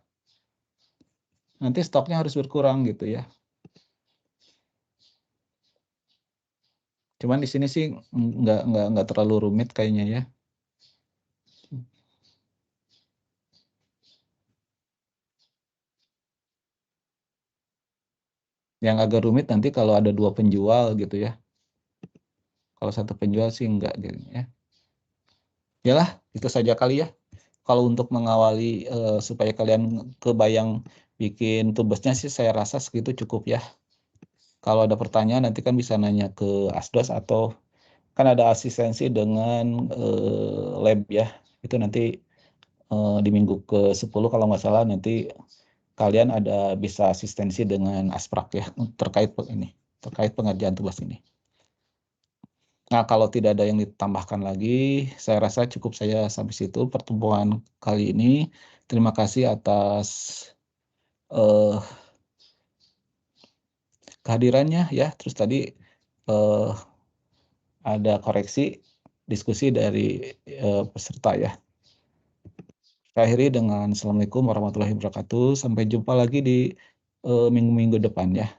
nanti stoknya harus berkurang gitu ya. Cuman di sini sih enggak terlalu rumit kayaknya ya. Yang agak rumit nanti kalau ada 2 penjual gitu ya. Kalau satu penjual sih enggak gitu ya. Yalah, itu saja kali ya. Kalau untuk mengawali supaya kalian kebayang bikin tubesnya sih saya rasa segitu cukup ya. Kalau ada pertanyaan nanti kan bisa nanya ke Asdos atau kan ada asistensi dengan lab ya. Itu nanti di minggu ke-10 kalau nggak salah nanti kalian ada bisa asistensi dengan Asprak ya terkait pengerjaan tugas ini. Nah, kalau tidak ada yang ditambahkan lagi, saya rasa cukup saya sampai situ pertemuan kali ini. Terima kasih atas kehadirannya ya. Terus tadi ada koreksi diskusi dari peserta ya. Saya akhiri dengan Assalamualaikum warahmatullahi wabarakatuh. Sampai jumpa lagi di minggu-minggu depan ya.